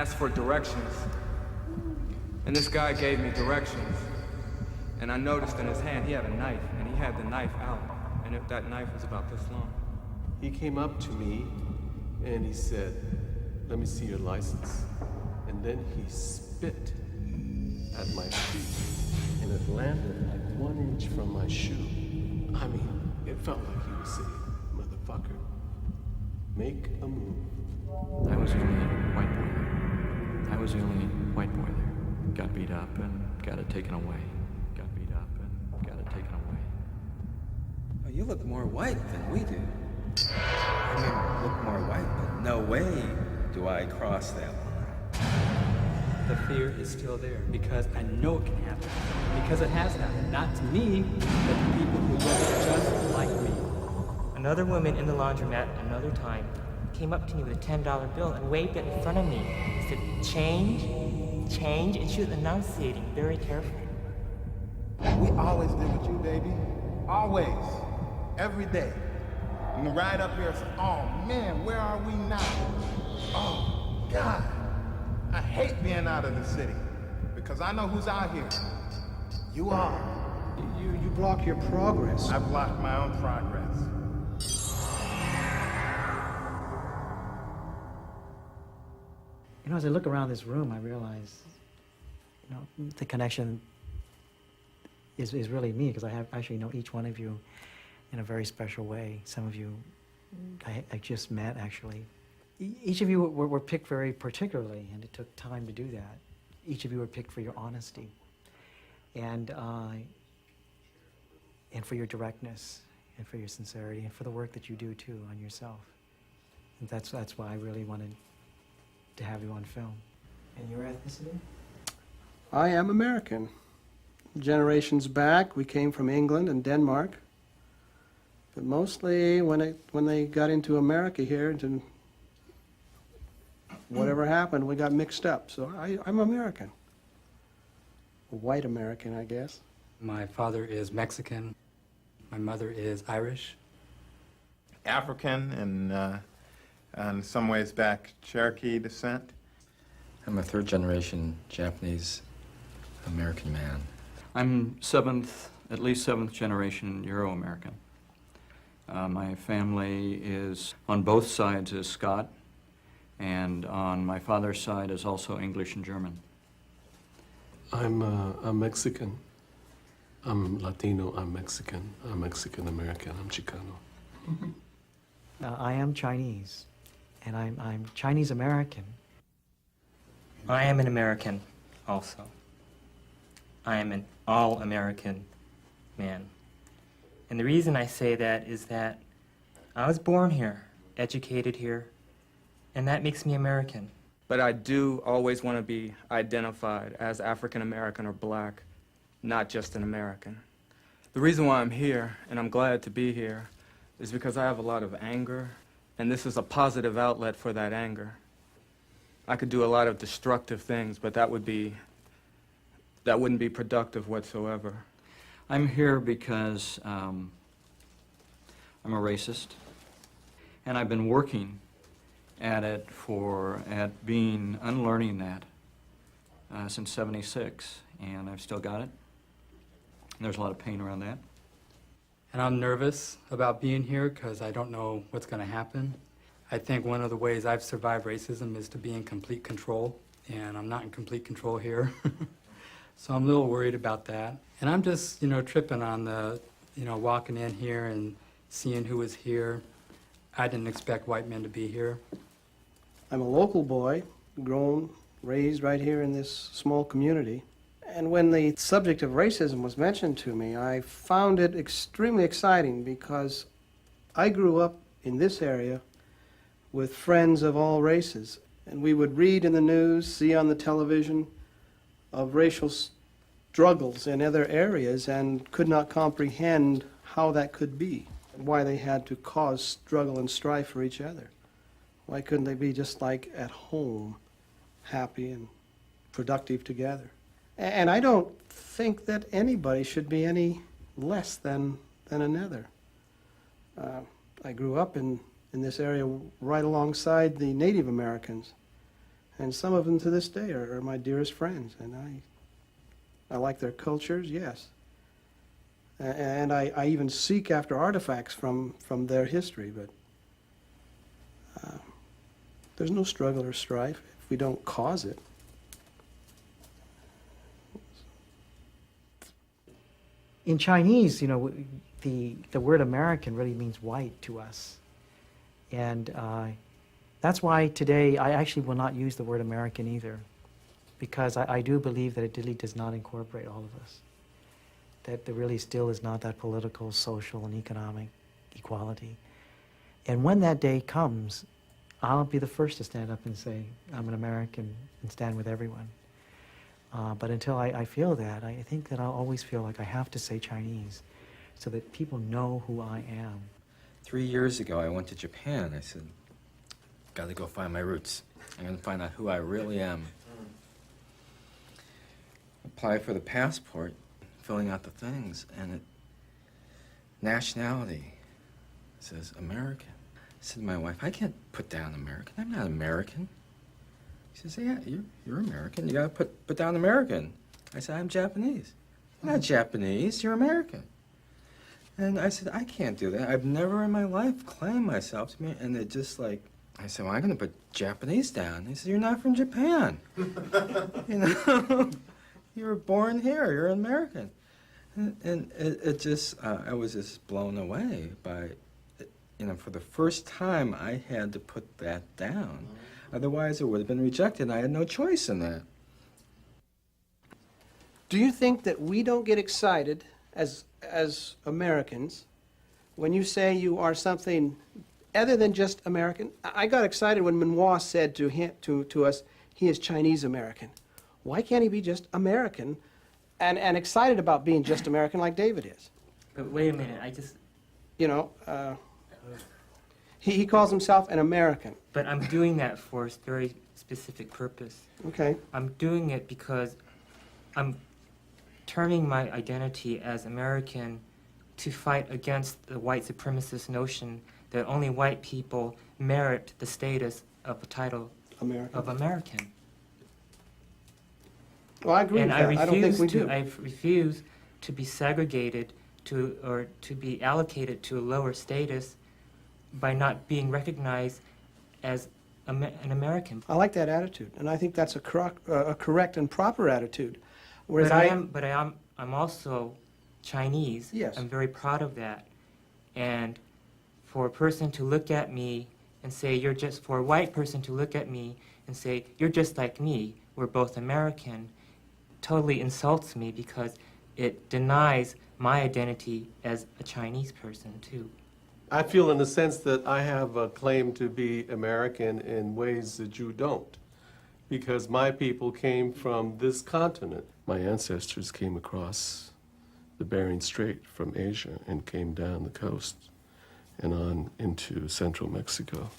asked for directions. And this guy gave me directions. And I noticed in his hand he had a knife, and he had the knife out. And that knife was about this long. He came up to me and he said, "Let me see your license." And then he spit at my feet, and it landed like 1 inch from my shoe. I mean, it felt like he was saying, "Motherfucker, make a move." I was the only white boy there. I was the only white boy there. Got beat up and got it taken away. Got beat up and got it taken away. Oh, you look more white than we do. I mean, look more white, but no way do I cross that line. The fear is still there because I know it can happen. Because it has happened, not to me, but to people who look just like me. Another woman in the laundromat another time came up to me with a $10 bill and waved it in front of me. Said, "Change, change," and she was enunciating very carefully. We always did with you, baby. Always. Every day. And the ride up here is, oh man, where are we now? Oh, God. I hate being out of the city because I know who's out here. You are. You block your progress. I block my own progress. You know, as I look around this room, I realize, you know, the connection is really me, because I actually know each one of you in a very special way. Some of you I just met, actually. Each of you were picked very particularly, and it took time to do that. Each of you were picked for your honesty and for your directness and for your sincerity and for the work that you do, too, on yourself. And that's why I really wanted to have you on film. And your ethnicity? I am American. Generations back, we came from England and Denmark. But mostly when they got into America here, into whatever happened, we got mixed up. So I'm American. A white American, I guess. My father is Mexican. My mother is Irish. African and in some ways back Cherokee descent. I'm a third-generation Japanese American man. I'm at least seventh generation Euro-American. My family is, on both sides, is Scot, and on my father's side is also English and German. I'm Mexican. I'm Latino, I'm Mexican. I'm Mexican-American, I'm Chicano. I am Chinese, and I'm Chinese-American. I am an American also. I am an all-American man. And the reason I say that is that I was born here, educated here, and that makes me American. But I do always want to be identified as African American or black, not just an American. The reason why I'm here, and I'm glad to be here, is because I have a lot of anger, and this is a positive outlet for that anger. I could do a lot of destructive things, but that wouldn't be productive whatsoever. I'm here because I'm a racist, and I've been working at unlearning that since '76, and I've still got it. And there's a lot of pain around that. And I'm nervous about being here because I don't know what's going to happen. I think one of the ways I've survived racism is to be in complete control, and I'm not in complete control here. So I'm a little worried about that. And I'm just, tripping on the, walking in here and seeing who was here. I didn't expect white men to be here. I'm a local boy, grown, raised right here in this small community. And when the subject of racism was mentioned to me, I found it extremely exciting because I grew up in this area with friends of all races. And we would read in the news, see on the television of racial struggles in other areas and could not comprehend how that could be, why they had to cause struggle and strife for each other. Why couldn't they be just like at home, happy and productive together? And I don't think that anybody should be any less than another. I grew up in this area right alongside the Native Americans. And some of them to this day are my dearest friends, and I like their cultures, yes. And I even seek after artifacts from their history, but there's no struggle or strife if we don't cause it. In Chinese, you know, the word American really means white to us. And that's why today I actually will not use the word American either, because I do believe that it really does not incorporate all of us. That there really still is not that political, social, and economic equality. And when that day comes, I'll be the first to stand up and say, I'm an American, and stand with everyone. But until I feel that, I think that I'll always feel like I have to say Chinese so that people know who I am. 3 years ago, I went to Japan. I said, gotta go find my roots. I'm gonna find out who I really am. Apply for the passport, filling out the things, and nationality says American. I said to my wife, I can't put down American. I'm not American. She says, yeah, you're American. You gotta put down American. I said, I'm Japanese. You're not Japanese, you're American. And I said, I can't do that. I've never in my life claimed myself to be, and it just like, I said, well, I'm gonna put Japanese down. He said, you're not from Japan. You know, you were born here, you're an American. And it just, I was just blown away by, you know, for the first time I had to put that down. Otherwise it would have been rejected, and I had no choice in that. Do you think that we don't get excited as Americans when you say you are something other than just American? I got excited when Manoir said to us, he is Chinese American. Why can't he be just American and excited about being just American like David is? But wait a minute, You know, he calls himself an American. but I'm doing that for a very specific purpose. Okay. I'm doing it because I'm turning my identity as American to fight against the white supremacist notion that only white people merit the status of the title American. of American. Well, I agree And with that. I don't think we do. I refuse to be segregated or to be allocated to a lower status by not being recognized as an American. I like that attitude, and I think that's a correct and proper attitude. Whereas But I'm also Chinese. Yes. I'm very proud of that. And for a person to look at me and say, for a white person to look at me and say, you're just like me, we're both American, totally insults me because it denies my identity as a Chinese person, too. I feel in the sense that I have a claim to be American in ways that you don't, because my people came from this continent. My ancestors came across the Bering Strait from Asia and came down the coast and on into central Mexico.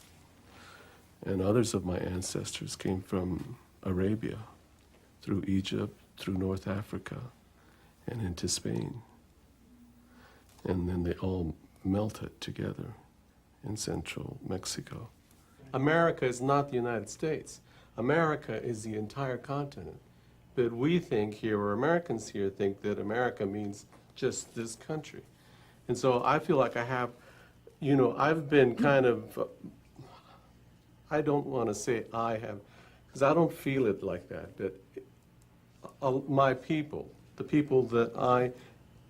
And others of my ancestors came from Arabia, through Egypt, through North Africa, and into Spain. And then they all melted together in central Mexico. America is not the United States. America is the entire continent. But we think here, or Americans here think that America means just this country. And so I feel like I have, you know, I've been kind of, I don't want to say I have, because I don't feel it like that, that my people, the people that I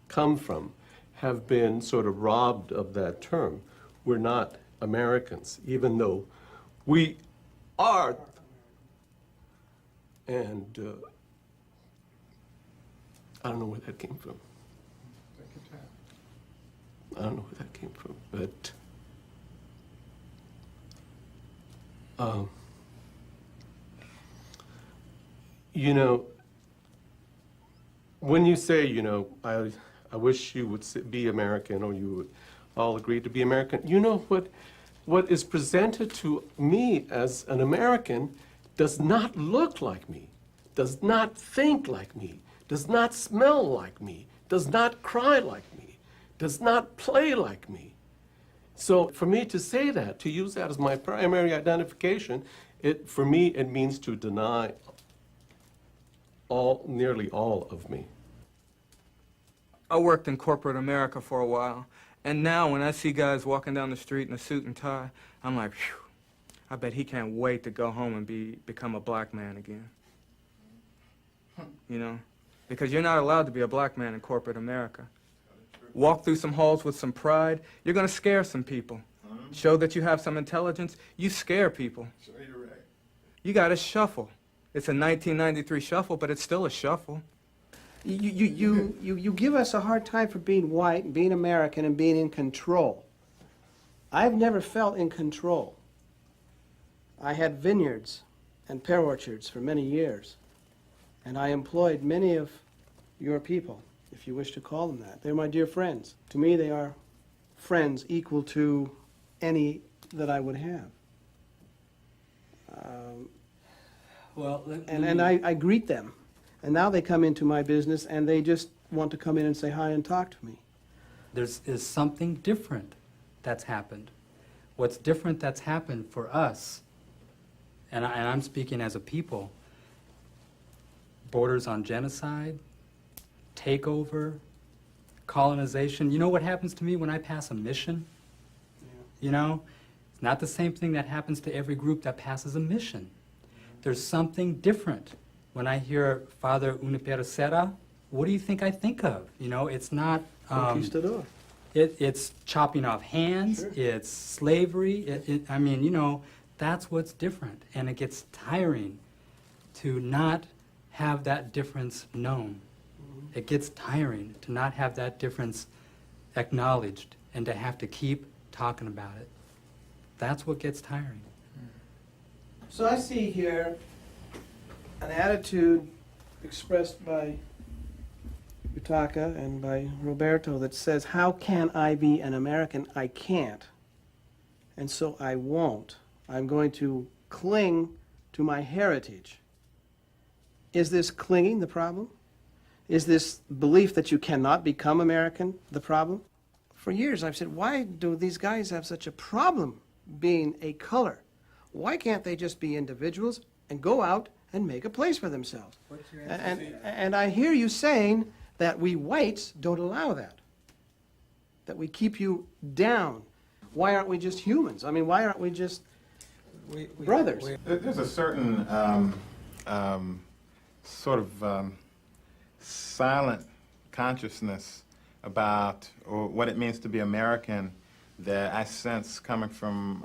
come from, have been sort of robbed of that term. We're not Americans, even though we are. And I don't know where that came from. I don't know where that came from, but you know, when you say, you know, I wish you would be American, or you would all agree to be American, you know what is presented to me as an American does not look like me, does not think like me, does not smell like me, does not cry like me, does not play like me. So for me to say that, to use that as my primary identification, For me, it means to deny nearly all of me. I worked in corporate America for a while, and now when I see guys walking down the street in a suit and tie, I'm like, phew, I bet he can't wait to go home and become a black man again. You know? Because you're not allowed to be a black man in corporate America. Walk through some halls with some pride, you're going to scare some people. Show that you have some intelligence, you scare people. You got to shuffle. It's a 1993 shuffle, but it's still a shuffle. You give us a hard time for being white, and being American, and being in control. I've never felt in control. I had vineyards and pear orchards for many years, and I employed many of your people, if you wish to call them that. They're my dear friends. To me, they are friends equal to any that I would have. And I greet them. And now they come into my business and they just want to come in and say hi and talk to me. There's something different that's happened. What's different that's happened for us, and I'm speaking as a people, borders on genocide, takeover, colonization. You know what happens to me when I pass a mission? You know, it's not the same thing that happens to every group that passes a mission. There's something different. When I hear Father Junipero Serra, what do you think I think of? You know, it's not... Conquistador. It's chopping off hands, Sure. It's slavery, I mean, you know, that's what's different. And it gets tiring to not have that difference known. It gets tiring to not have that difference acknowledged and to have to keep talking about it. That's what gets tiring. So I see here an attitude expressed by Utaka and by Roberto that says, how can I be an American? I can't. And so I won't. I'm going to cling to my heritage. Is this clinging the problem? Is this belief that you cannot become American the problem? For years I've said, why do these guys have such a problem being a color? Why can't they just be individuals and go out and make a place for themselves? And I hear you saying that we whites don't allow that, that we keep you down. Why aren't we just humans? I mean, why aren't we just brothers? There's a certain sort of silent consciousness about what it means to be American that I sense coming from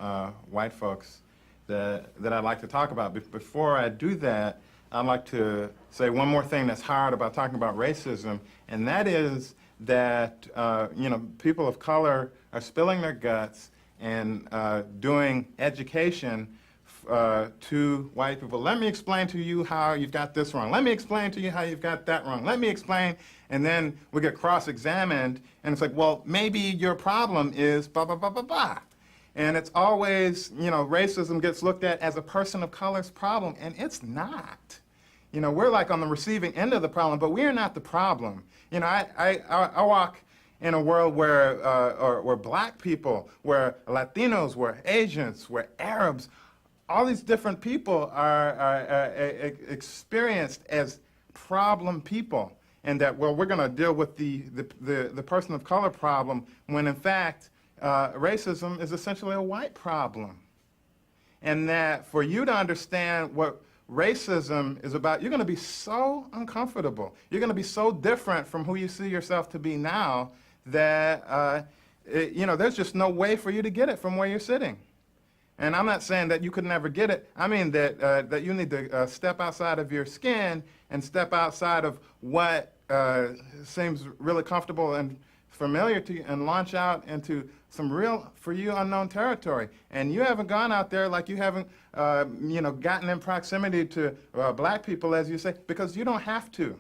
white folks that I'd like to talk about. Before I do that, I'd like to say one more thing that's hard about talking about racism, and that is that you know, people of color are spilling their guts and doing education to white people. Let me explain to you how you've got this wrong. Let me explain to you how you've got that wrong. Let me explain, and then we get cross-examined, and it's like, well, maybe your problem is blah, blah, blah, blah, blah. And it's always, you know, racism gets looked at as a person of color's problem, and it's not. You know, we're like on the receiving end of the problem, but we're not the problem. You know, I walk in a world where black people, where Latinos, where Asians, where Arabs, all these different people are experienced as problem people, and that, well, we're going to deal with the person of color problem, when in fact racism is essentially a white problem. And that for you to understand what racism is about, you're going to be so uncomfortable. You're going to be so different from who you see yourself to be now that you know, there's just no way for you to get it from where you're sitting. And I'm not saying that you could never get it. I mean that that you need to step outside of your skin and step outside of what seems really comfortable and familiar to you, and launch out into some real, for you, unknown territory. And you haven't gone out there like you haven't, you know, gotten in proximity to black people, as you say, because you don't have to.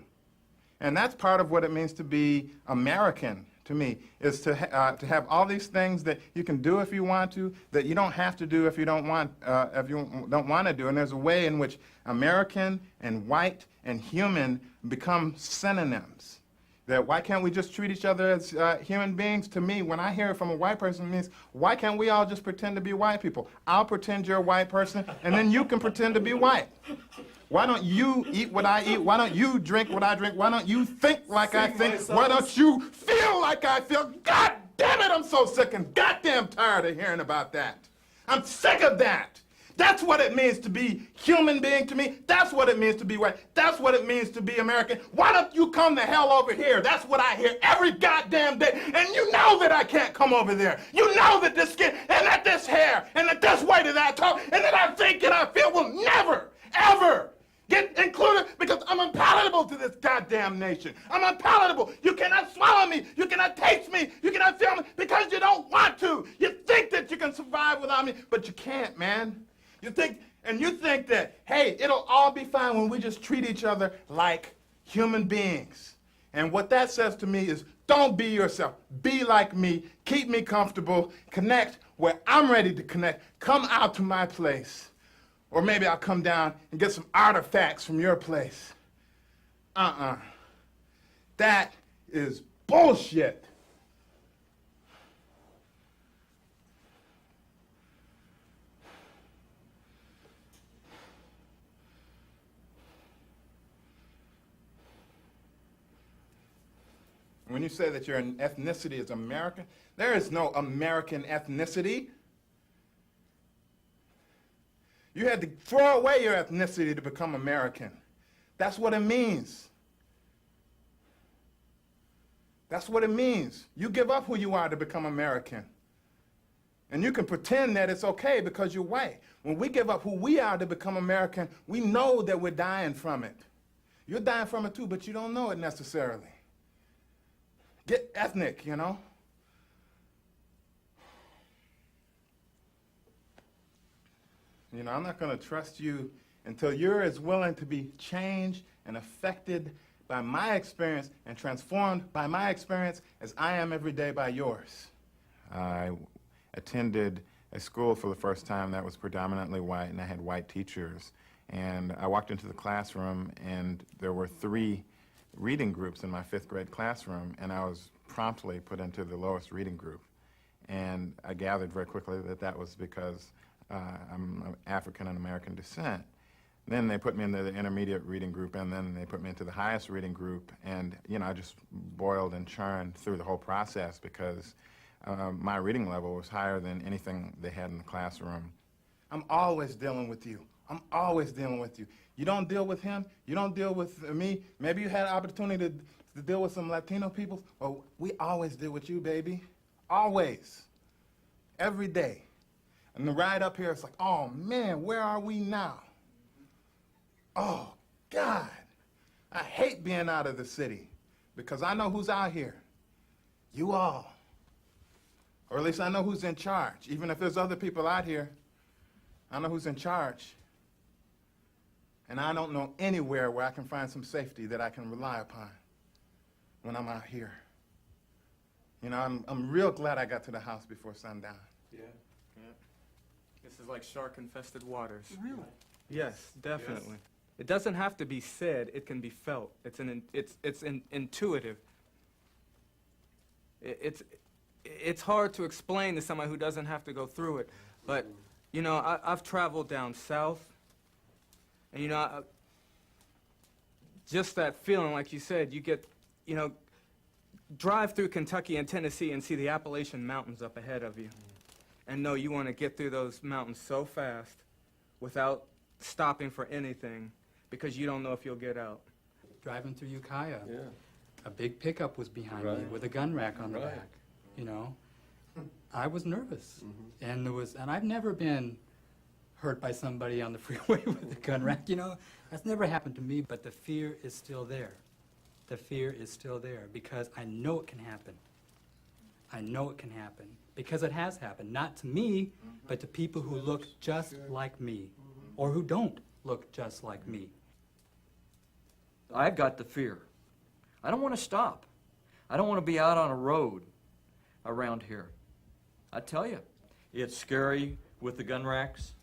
And that's part of what it means to be American, to me, is to have all these things that you can do if you want to, that you don't have to do if you don't want to do. And there's a way in which American and white and human become synonyms. That why can't we just treat each other as human beings? To me, when I hear it from a white person, it means, why can't we all just pretend to be white people? I'll pretend you're a white person, and then you can pretend to be white. Why don't you eat what I eat? Why don't you drink what I drink? Why don't you think like I think? Why don't you feel like I feel? God damn it, I'm so sick and goddamn tired of hearing about that. I'm sick of that. That's what it means to be human being to me. That's what it means to be white. That's what it means to be American. Why don't you come the hell over here? That's what I hear every goddamn day. And you know that I can't come over there. You know that this skin and that this hair and that this way that I talk and that I think and I feel will never, ever get included because I'm unpalatable to this goddamn nation. I'm unpalatable. You cannot swallow me. You cannot taste me. You cannot feel me because you don't want to. You think that you can survive without me, but you can't, man. You think that, hey, it'll all be fine when we just treat each other like human beings. And what that says to me is, don't be yourself. Be like me. Keep me comfortable. Connect where I'm ready to connect. Come out to my place. Or maybe I'll come down and get some artifacts from your place. That is bullshit. When you say that your ethnicity is American, there is no American ethnicity. You had to throw away your ethnicity to become American. That's what it means. That's what it means. You give up who you are to become American. And you can pretend that it's okay because you're white. When we give up who we are to become American, we know that we're dying from it. You're dying from it too, but you don't know it necessarily. Get ethnic, you know? You know, I'm not going to trust you until you're as willing to be changed and affected by my experience and transformed by my experience as I am every day by yours. I attended a school for the first time that was predominantly white, and I had white teachers. And I walked into the classroom, and there were 3 reading groups in my 5th grade classroom, and I was promptly put into the lowest reading group. And I gathered very quickly that that was because I'm of African and American descent. Then they put me into the intermediate reading group, and then they put me into the highest reading group, and you know, I just boiled and churned through the whole process because my reading level was higher than anything they had in the classroom. I'm always dealing with you. I'm always dealing with you. You don't deal with him, you don't deal with me. Maybe you had an opportunity to deal with some Latino people. Well, we always deal with you, baby. Always. Every day. And the ride up here, it's like, oh man, where are we now? Oh, God. I hate being out of the city because I know who's out here. You all. Or at least I know who's in charge. Even if there's other people out here, I know who's in charge. And I don't know anywhere where I can find some safety that I can rely upon when I'm out here. You know, I'm real glad I got to the house before sundown. Yeah. This is like shark-infested waters. Really? Yes, definitely. Yes. It doesn't have to be said, it can be felt. It's intuitive. It's hard to explain to somebody who doesn't have to go through it. But, you know, I've traveled down south, and, you know, just that feeling, like you said, you get, you know, drive through Kentucky and Tennessee and see the Appalachian Mountains up ahead of you. And know you want to get through those mountains so fast without stopping for anything because you don't know if you'll get out. Driving through Ukiah, Yeah. a big pickup was behind me Right. with a gun rack on the Right. back. You know, I was nervous, and I've never been hurt by somebody on the freeway with a gun rack. You know, that's never happened to me. But the fear is still there. The fear is still there because I know it can happen. I know it can happen because it has happened, not to me, but to people who look just like me or who don't look just like me. I've got the fear. I don't want to stop. I don't want to be out on a road around here. I tell you, it's scary with the gun racks.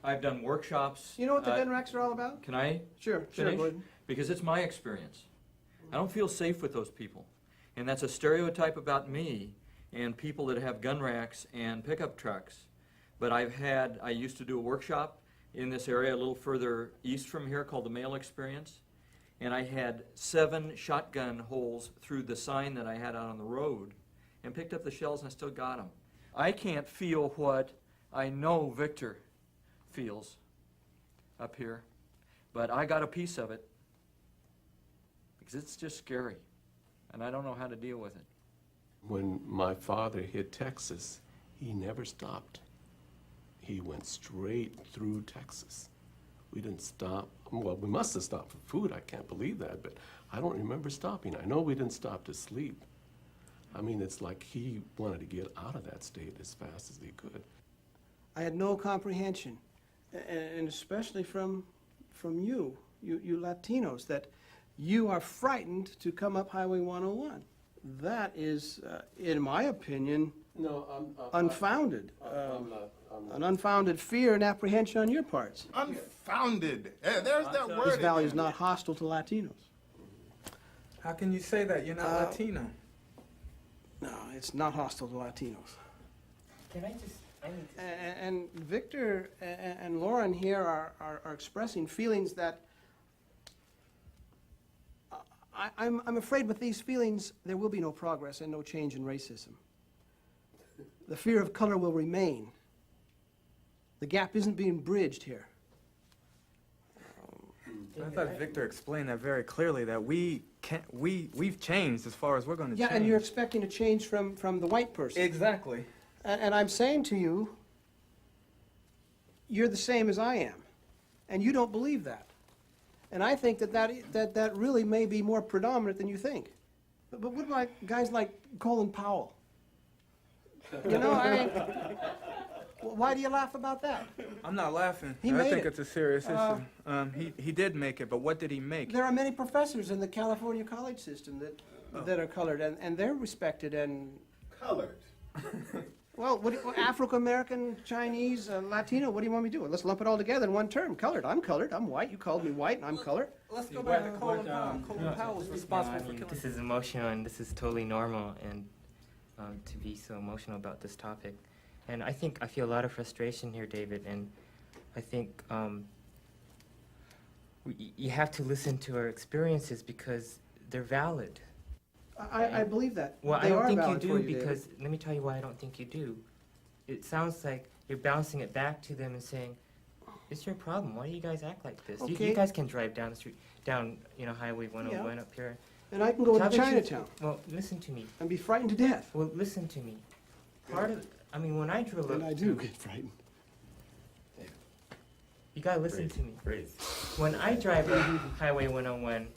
I've done workshops. You know what the gun racks are all about? Can I Sure, finish? go ahead. Because it's my experience. I don't feel safe with those people. And that's a stereotype about me and people that have gun racks and pickup trucks. But I used to do a workshop in this area a little further east from here called the Mail Experience. And I had 7 shotgun holes through the sign that I had out on the road and picked up the shells and I still got them. I can't feel what I know Victor feels up here, but I got a piece of it because it's just scary and I don't know how to deal with it. When my father hit Texas, he never stopped. He went straight through Texas. We didn't stop. Well, we must have stopped for food. I can't believe that, but I don't remember stopping. I know we didn't stop to sleep. I mean, it's like he wanted to get out of that state as fast as he could. I had no comprehension, and especially from you Latinos, that you are frightened to come up Highway 101. That is, in my opinion, No, unfounded. I'm not. An unfounded fear and apprehension on your parts. Unfounded. There's that word. This valley is again. not hostile to Latinos. How can you say that? You're not Latino. No, it's not hostile to Latinos. Can I just, I need to... And Victor and Lauren here are expressing feelings that I'm afraid with these feelings there will be no progress and no change in racism. The fear of color will remain. The gap isn't being bridged here. I thought Victor explained that very clearly, that we've changed as far as we're going to Yeah, change. and you're expecting a change from the white person. Exactly. And I'm saying to you, you're the same as I am, and you don't believe that. And I think that really may be more predominant than you think. But what about guys like Colin Powell? You know, I mean, why do you laugh about that? I'm not laughing. He I made think it. it's a serious issue. He did make it, but what did he make? There are many professors in the California college system that are colored, and they're respected and, Colored. well, Afro-American, Chinese, Latino, what do you want me to do? Let's lump it all together in one term, colored. I'm colored, I'm white, you called me white, and I'm colored. Let's go back to Colin Powell. Colin Powell was responsible for killing. This is emotional and this is totally normal, and to be so emotional about this topic. And I think I feel a lot of frustration here, David, and I think you have to listen to our experiences because they're valid. I believe that. Well, They I don't are think you valid do for David. because, let me tell you why I don't think you do. It sounds like you're bouncing it back to them and saying, it's your problem, why do you guys act like this? You Okay. guys can drive down the street, down, Highway 101 up here. And I can go How to about you- Chinatown Well, listen to me. and be frightened to death. Well, listen to me. When I drove up And I do get frightened. you gotta listen to me. When I drive up Highway 101,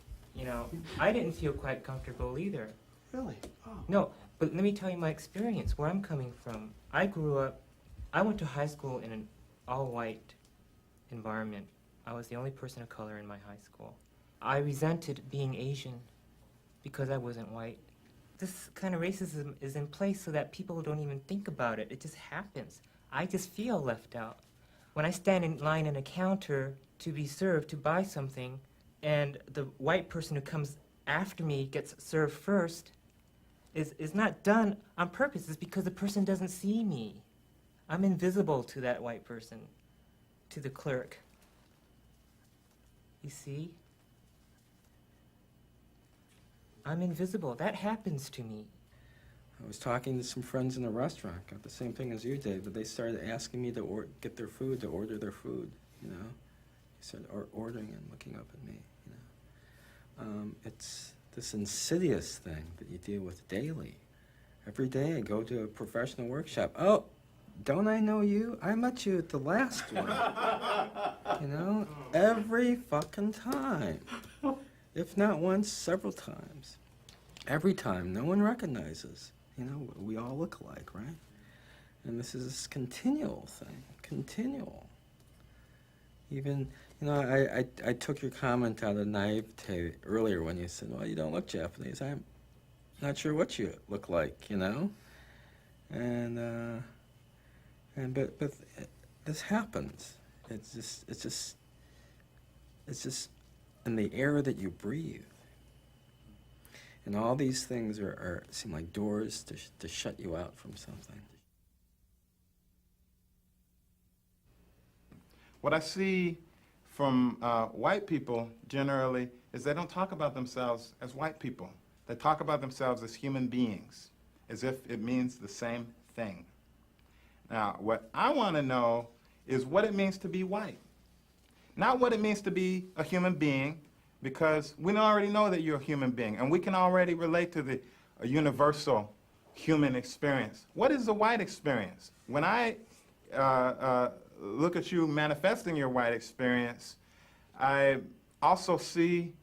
I didn't feel quite comfortable either. Really? Oh. No, but let me tell you my experience, where I'm coming from. I went to high school in an all-white environment. I was the only person of color in my high school. I resented being Asian because I wasn't white. This kind of racism is in place so that people don't even think about it. It just happens. I just feel left out. When I stand in line in a counter to be served, to buy something, and the white person who comes after me gets served first, is not done on purpose. It's because the person doesn't see me. I'm invisible to that white person, to the clerk. You see? I'm invisible. That happens to me. I was talking to some friends in a restaurant, got the same thing as you, David. They started asking me to get their food, to order their food, They started ordering and looking up at me, It's this insidious thing that you deal with daily. Every day I go to a professional workshop. Oh, don't I know you? I met you at the last one. Every fucking time. If not once, several times. Every time, no one recognizes. We all look alike, right? And this is this continual thing, continual. Even, I took your comment out of naivete earlier when you said, well, you don't look Japanese. I'm not sure what you look like, But this happens. It's just in the air that you breathe. And all these things seem like doors to shut you out from something. What I see from white people generally is they don't talk about themselves as white people. They talk about themselves as human beings, as if it means the same thing. Now, what I want to know is what it means to be white. Not what it means to be a human being, because we already know that you're a human being, and we can already relate to the universal human experience. What is the white experience? When I look at you manifesting your white experience, I also see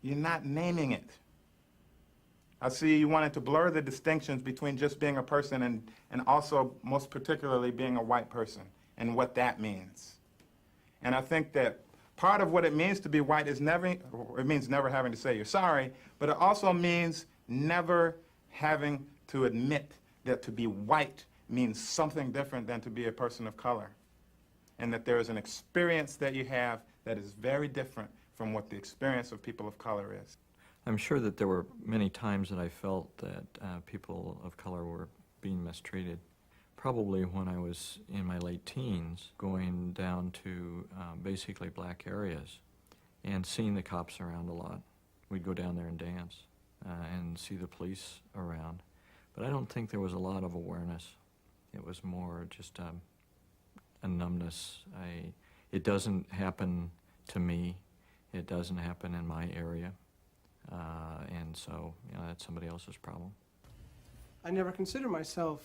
you not naming it. I see you wanting to blur the distinctions between just being a person and also, most particularly, being a white person and what that means. And I think that part of what it means to be white is it means never having to say you're sorry, but it also means never having to admit that to be white means something different than to be a person of color. And that there is an experience that you have that is very different from what the experience of people of color is. I'm sure that there were many times that I felt that people of color were being mistreated. Probably when I was in my late teens, going down to basically black areas and seeing the cops around a lot. We'd go down there and dance and see the police around. But I don't think there was a lot of awareness. It was more just a numbness. It doesn't happen to me. It doesn't happen in my area. And so, that's somebody else's problem. I never consider myself,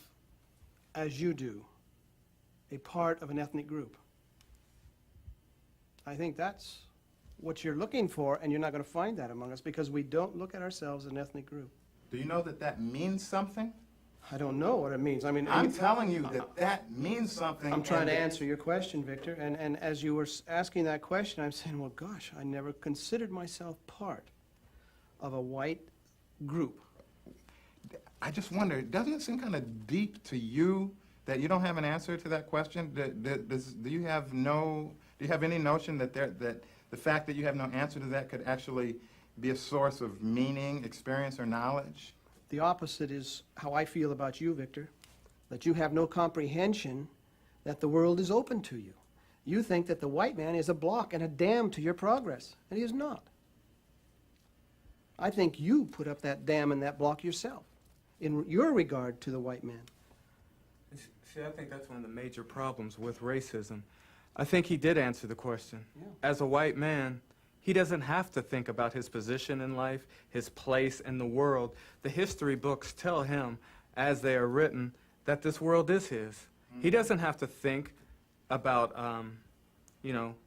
as you do, a part of an ethnic group. I think that's what you're looking for, and you're not going to find that among us because we don't look at ourselves as an ethnic group. Do you know that that means something? I don't know what it means. I mean, I'm telling you that that means something. I'm trying to answer your question, Victor, and as you were asking that question, I'm saying, well, gosh, I never considered myself part of a white group. I just wonder, doesn't it seem kind of deep to you that you don't have an answer to that question? Do you have any notion that the fact that you have no answer to that could actually be a source of meaning, experience, or knowledge? The opposite is how I feel about you, Victor, that you have no comprehension that the world is open to you. You think that the white man is a block and a dam to your progress, and he is not. I think you put up that dam and that block yourself in your regard to the white man. See, I think that's one of the major problems with racism. I think he did answer the question. Yeah. As a white man, he doesn't have to think about his position in life, his place in the world. The history books tell him, as they are written, that this world is his. Mm-hmm. He doesn't have to think about,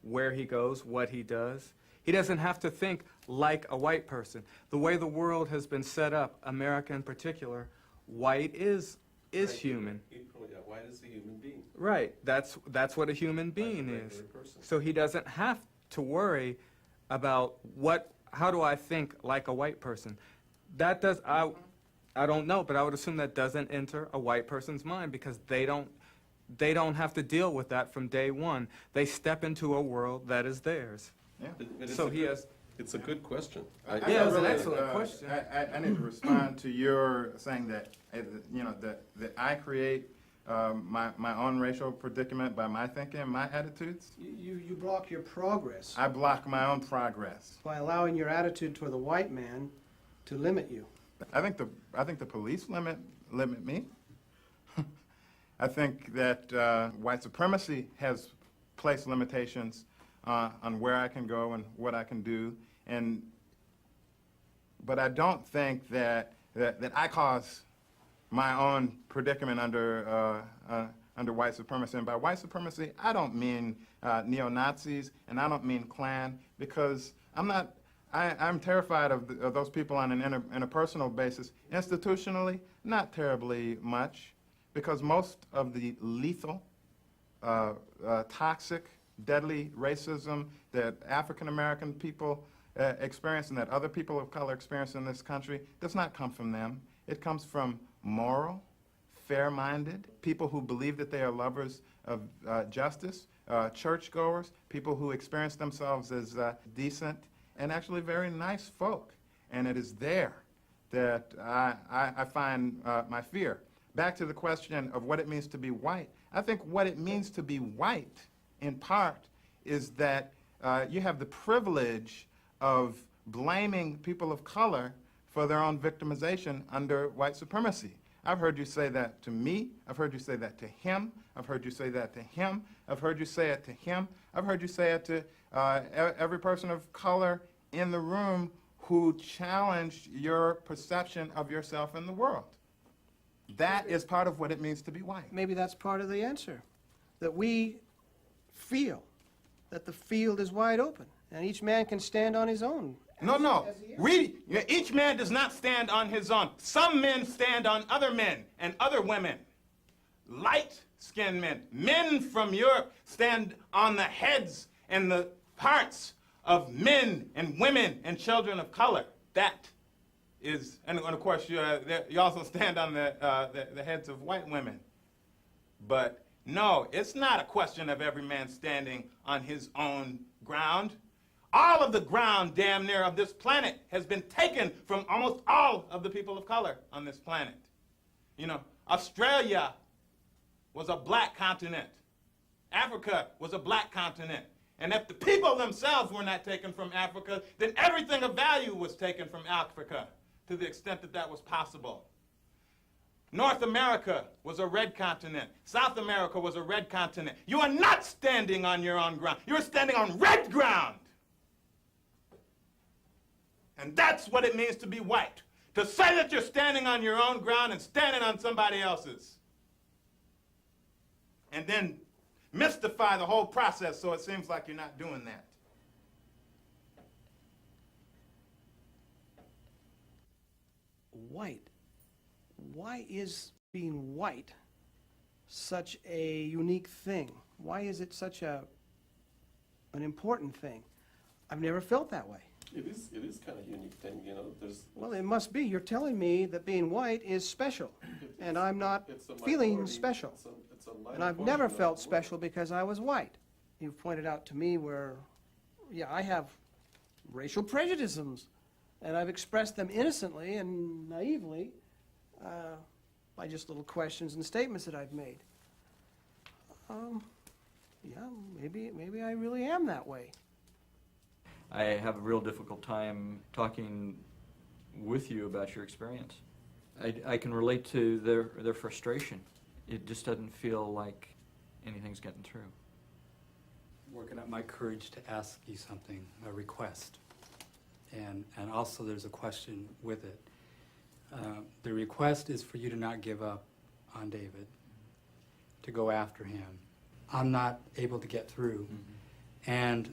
where he goes, what he does. He doesn't have to think like a white person. The way the world has been set up, America in particular, white is human. White is a human being. Right. That's what a human being is. So he doesn't have to worry about how do I think like a white person. That does I don't know, but I would assume that doesn't enter a white person's mind because they don't have to deal with that from day one. They step into a world that is theirs. Yeah. So he has. It's a good question. Yeah, it was an excellent question. I need to respond to your saying that, that I create my own racial predicament by my thinking and my attitudes. You block your progress I block my own progress. by allowing your attitude toward the white man to limit you. I think the police limit me. I think that white supremacy has placed limitations on where I can go and what I can do, but I don't think that I cause my own predicament under white supremacy. And by white supremacy, I don't mean neo-Nazis, and I don't mean Klan, because I'm terrified of those people on an interpersonal basis. Institutionally, not terribly much, because most of the lethal, toxic, deadly racism that African American people experience and that other people of color experience in this country does not come from them. It comes from moral, fair-minded people who believe that they are lovers of justice, churchgoers, people who experience themselves as decent and actually very nice folk. And it is there that I find my fear. Back to the question of what it means to be white. I think what it means to be white, in part, is that you have the privilege of blaming people of color for their own victimization under white supremacy. I've heard you say that to me. I've heard you say that to him. I've heard you say that to him. I've heard you say it to him. I've heard you say it to every person of color in the room who challenged your perception of yourself in the world. That is part of what it means to be white. Maybe that's part of the answer, that we feel that the field is wide open, and each man can stand on his own. No. Each man does not stand on his own. Some men stand on other men and other women. Light-skinned men, men from Europe stand on the heads and the hearts of men and women and children of color. That is, and of course, you also stand on the heads of white women. But no, it's not a question of every man standing on his own ground. All of the ground, damn near, of this planet has been taken from almost all of the people of color on this planet. You know, Australia was a black continent. Africa was a black continent. And if the people themselves were not taken from Africa, then everything of value was taken from Africa, to the extent that that was possible. North America was a red continent. South America was a red continent. You are not standing on your own ground. You're standing on red ground. And that's what it means to be white. To say that you're standing on your own ground and standing on somebody else's. And then mystify the whole process so it seems like you're not doing that. White. Why is being white such a unique thing? Why is it such an important thing? I've never felt that way. It is kind of a unique thing, you know, there's... Well, it must be. You're telling me that being white is special, and I'm not it's a feeling minority- special. it's a minor And I've portion never of the felt world. special because I was white. You've pointed out to me where, yeah, I have racial prejudices, and I've expressed them innocently and naively by just little questions and statements that I've made. Yeah, maybe I really am that way. I have a real difficult time talking with you about your experience. I can relate to their frustration. It just doesn't feel like anything's getting through. Working up my courage to ask you something, a request. And also there's a question with it. The request is for you to not give up on David, to go after him. I'm not able to get through, and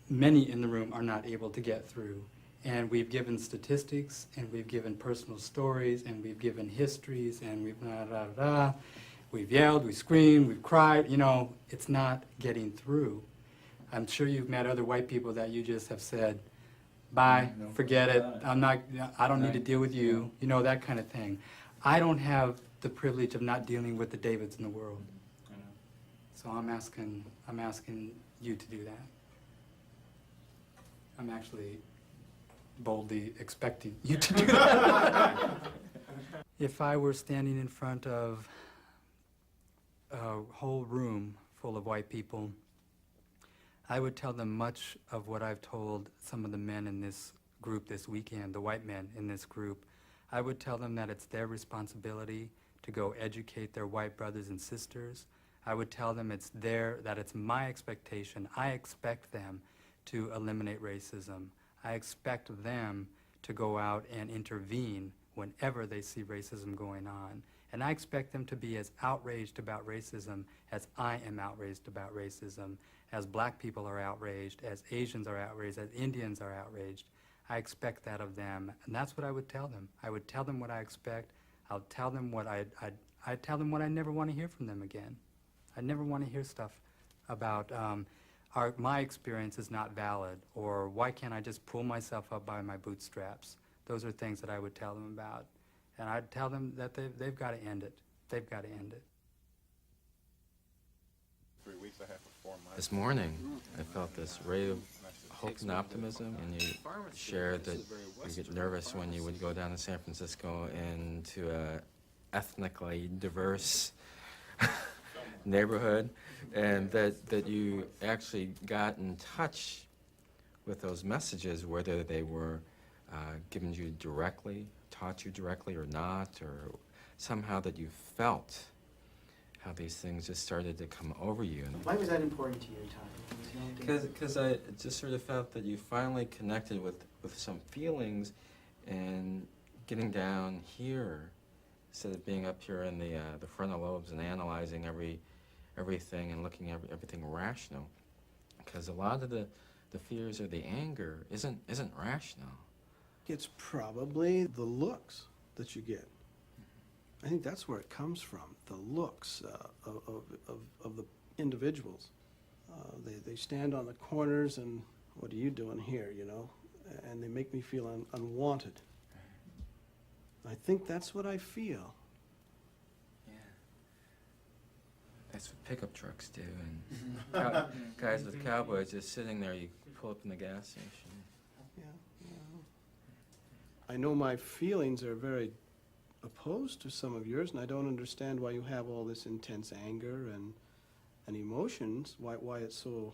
many in the room are not able to get through. And we've given statistics, and we've given personal stories, and we've given histories, and we've we've yelled, we screamed, we've cried. You know, it's not getting through. I'm sure you've met other white people that you just have said, bye, forget it, I don't need to deal with you, you know, that kind of thing. I don't have the privilege of not dealing with the Davids in the world. So I'm asking you to do that. I'm actually boldly expecting you to do that. If I were standing in front of a whole room full of white people, I would tell them much of what I've told some of the men in this group this weekend, the white men in this group. I would tell them that it's their responsibility to go educate their white brothers and sisters. I would tell them that it's my expectation. I expect them to eliminate racism. I expect them to go out and intervene whenever they see racism going on. And I expect them to be as outraged about racism as I am outraged about racism, as black people are outraged, as Asians are outraged, as Indians are outraged. I expect that of them, and that's what I would tell them. I would tell them what I expect. I'll tell them what I'd tell them what I never want to hear from them again. I never want to hear stuff about my experience is not valid, or why can't I just pull myself up by my bootstraps. Those are things that I would tell them about. And I'd tell them that they've got to end it. They've got to end it. 3 weeks, I have for 4 months. This morning, I felt this ray of hope and optimism, and you shared that you get nervous when you would go down to San Francisco into a ethnically diverse neighborhood, and that you actually got in touch with those messages, whether they were given to you directly, taught you directly or not, or somehow that you felt how these things just started to come over you. Why was that important to you, Tommy? Because I just sort of felt that you finally connected with some feelings, and getting down here instead of being up here in the frontal lobes and analyzing everything and looking at everything rational. Because a lot of the fears or the anger isn't rational. It's probably the looks that you get. I think that's where it comes from, the looks of the individuals. They stand on the corners and, what are you doing here, you know? And they make me feel unwanted. I think that's what I feel. Yeah. That's what pickup trucks do, and guys with cowboys just sitting there, you pull up in the gas station. Yeah, I know my feelings are very opposed to some of yours, and I don't understand why you have all this intense anger and emotions, why it's so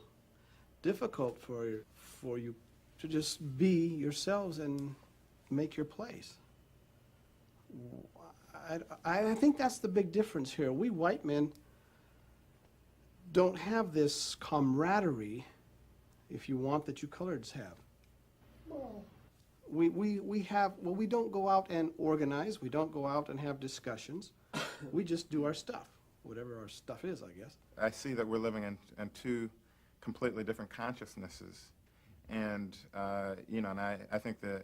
difficult for you to just be yourselves and make your place. I think that's the big difference here. We white men don't have this camaraderie, if you want, that you coloreds have. We have, well, we don't go out and organize, we don't go out and have discussions. We just do our stuff, whatever our stuff is, I guess. I see that we're living in two completely different consciousnesses. And, you know, and I think that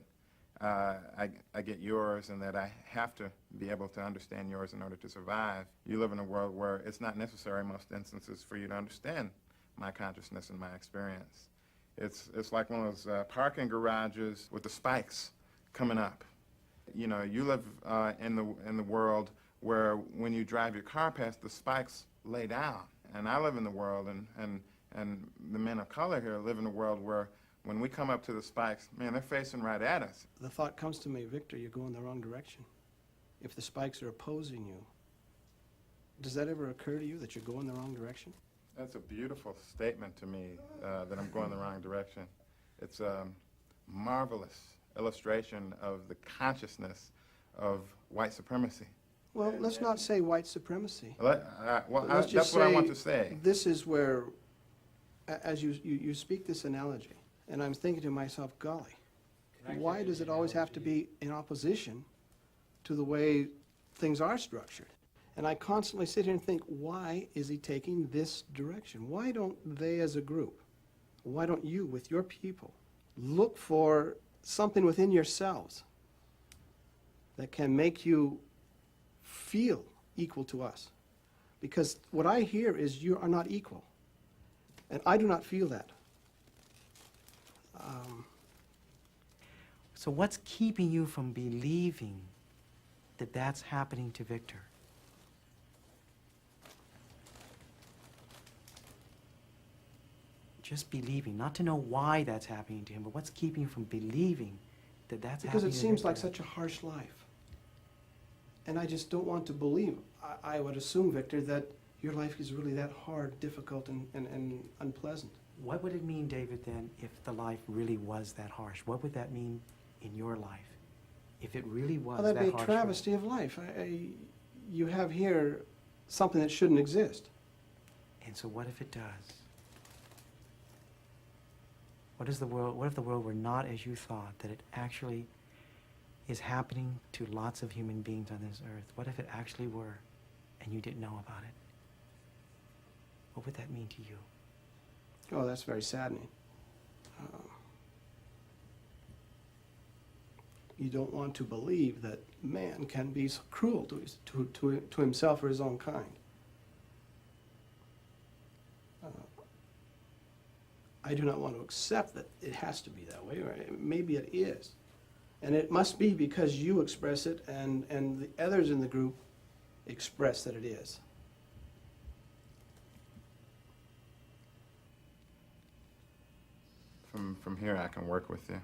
I get yours, and that I have to be able to understand yours in order to survive. You live in a world where it's not necessary in most instances for you to understand my consciousness and my experience. It's like one of those parking garages with the spikes coming up. You know, you live in the world where when you drive your car past, the spikes lay down. And I live in the world, and the men of color here live in a world where when we come up to the spikes, man, they're facing right at us. The thought comes to me, Victor, you're going the wrong direction. If the spikes are opposing you, does that ever occur to you that you're going the wrong direction? That's a beautiful statement to me, that I'm going the wrong direction. It's a marvelous illustration of the consciousness of white supremacy. Well, let's not say white supremacy. That's just what I say want to say. This is where, as you speak this analogy, and I'm thinking to myself, golly, why does it always have to be in opposition to the way things are structured? And I constantly sit here and think, why is he taking this direction? Why don't they as a group, why don't you with your people look for something within yourselves that can make you feel equal to us? Because what I hear is you are not equal. And I do not feel that. So what's keeping you from believing that that's happening to Victor? Just believing, not to know why that's happening to him, but what's keeping you from believing that that's Because happening it to seems Victor? like such a harsh life. And I just don't want to believe. I would assume, Victor, that your life is really that hard, difficult, and unpleasant. What would it mean, David, then, if the life really was that harsh? What would that mean in your life? If it really was Well, that'd that be a harsh? travesty of life. You have here something that shouldn't exist. And so what if it does? What if the world were not as you thought, that it actually is happening to lots of human beings on this earth? What if it actually were, and you didn't know about it? What would that mean to you? Oh, that's very saddening. You don't want to believe that man can be so cruel to himself or his own kind. I do not want to accept that it has to be that way, or maybe it is. And it must be because you express it and the others in the group express that it is. from here I can work with you.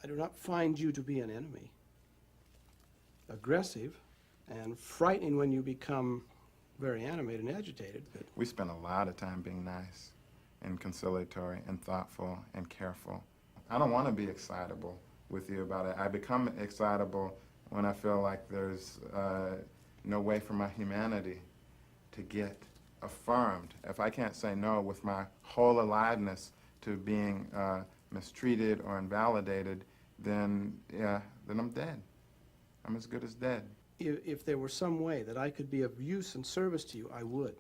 I do not find you to be an enemy. Aggressive and frightening when you become very animated and agitated, but We spend a lot of time being nice and conciliatory and thoughtful and careful. I don't want to be excitable with you about it. I become excitable when I feel like there's no way for my humanity to get affirmed. If I can't say no with my whole aliveness to being mistreated or invalidated, then I'm dead. I'm as good as dead. if there were some way that I could be of use and service to you, I would.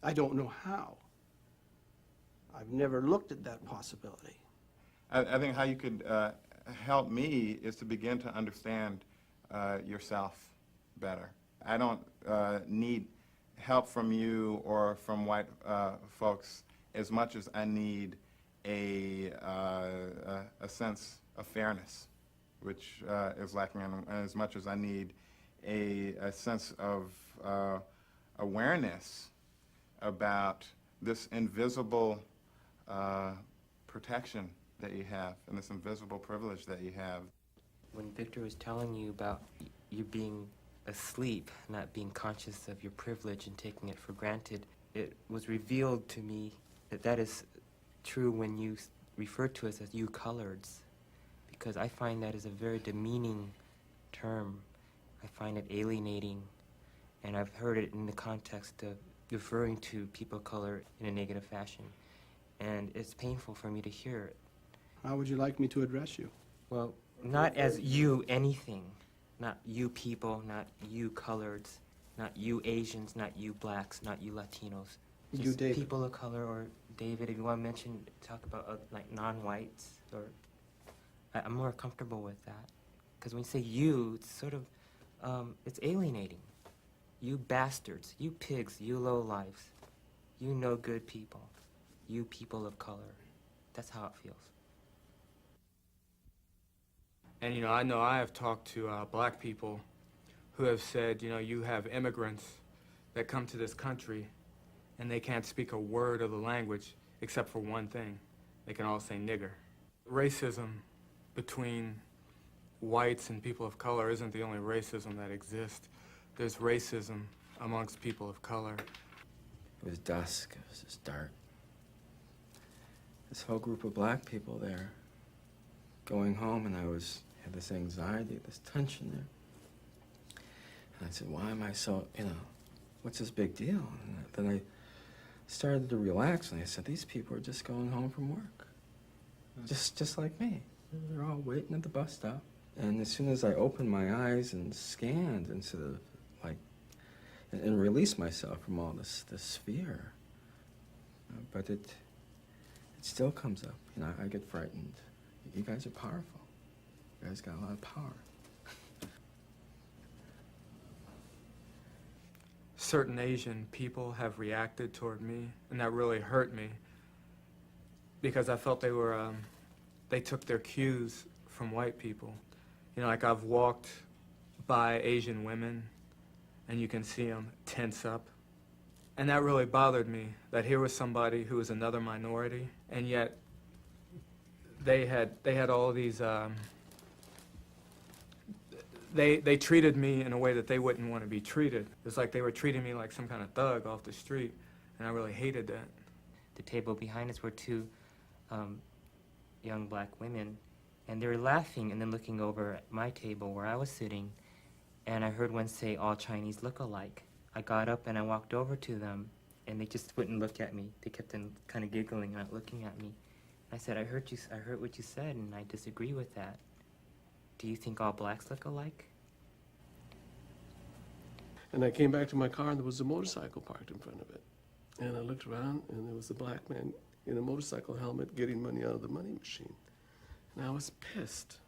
I don't know how. I've never looked at that possibility. I think how you could help me is to begin to understand yourself better. I don't need help from you or from white folks as much as I need a sense of fairness, which is lacking, and as much as I need a sense of awareness about this invisible protection that you have and this invisible privilege that you have. When Victor was telling you about you being asleep, not being conscious of your privilege and taking it for granted, it was revealed to me that that is true when you refer to us as you coloreds, because I find that is a very demeaning term. I find it alienating, and I've heard it in the context of referring to people of color in a negative fashion, and it's painful for me to hear it. How would you like me to address you? Well, not as you anything, not you people, not you coloreds, not you Asians, not you blacks, not you Latinos. You, Just David. people of color, or David, if you want to mention, talk about like non-whites, or I'm more comfortable with that. Because when you say you, it's sort of, it's alienating. You bastards, you pigs, you lowlifes, you no good people, you people of color. That's how it feels. And, I know I have talked to black people who have said, you have immigrants that come to this country and they can't speak a word of the language except for one thing. They can all say nigger. Racism between whites and people of color isn't the only racism that exists. There's racism amongst people of color. It was dusk. It was just dark. This whole group of black people there going home, and I had this anxiety, this tension there. And I said, why am I so, what's this big deal? And then I started to relax, and I said, these people are just going home from work. Just like me. They're all waiting at the bus stop. And as soon as I opened my eyes and scanned instead of, and released myself from all this fear, but it still comes up. I get frightened. You guys are powerful. You guys got a lot of power. Certain Asian people have reacted toward me, and that really hurt me because I felt they took their cues from white people. Like I've walked by Asian women, and you can see them tense up. And that really bothered me, that here was somebody who was another minority, and yet they had all these, they treated me in a way that they wouldn't want to be treated. It's like they were treating me like some kind of thug off the street, and I really hated that. The table behind us were two young black women, and they were laughing and then looking over at my table where I was sitting, and I heard one say, "All Chinese look alike." I got up and I walked over to them, and they just wouldn't look at me. They kept on kind of giggling and not looking at me. I said, I heard what you said, and I disagree with that. Do you think all blacks look alike? And I came back to my car, and there was a motorcycle parked in front of it. And I looked around, and there was a black man in a motorcycle helmet getting money out of the money machine. And I was pissed.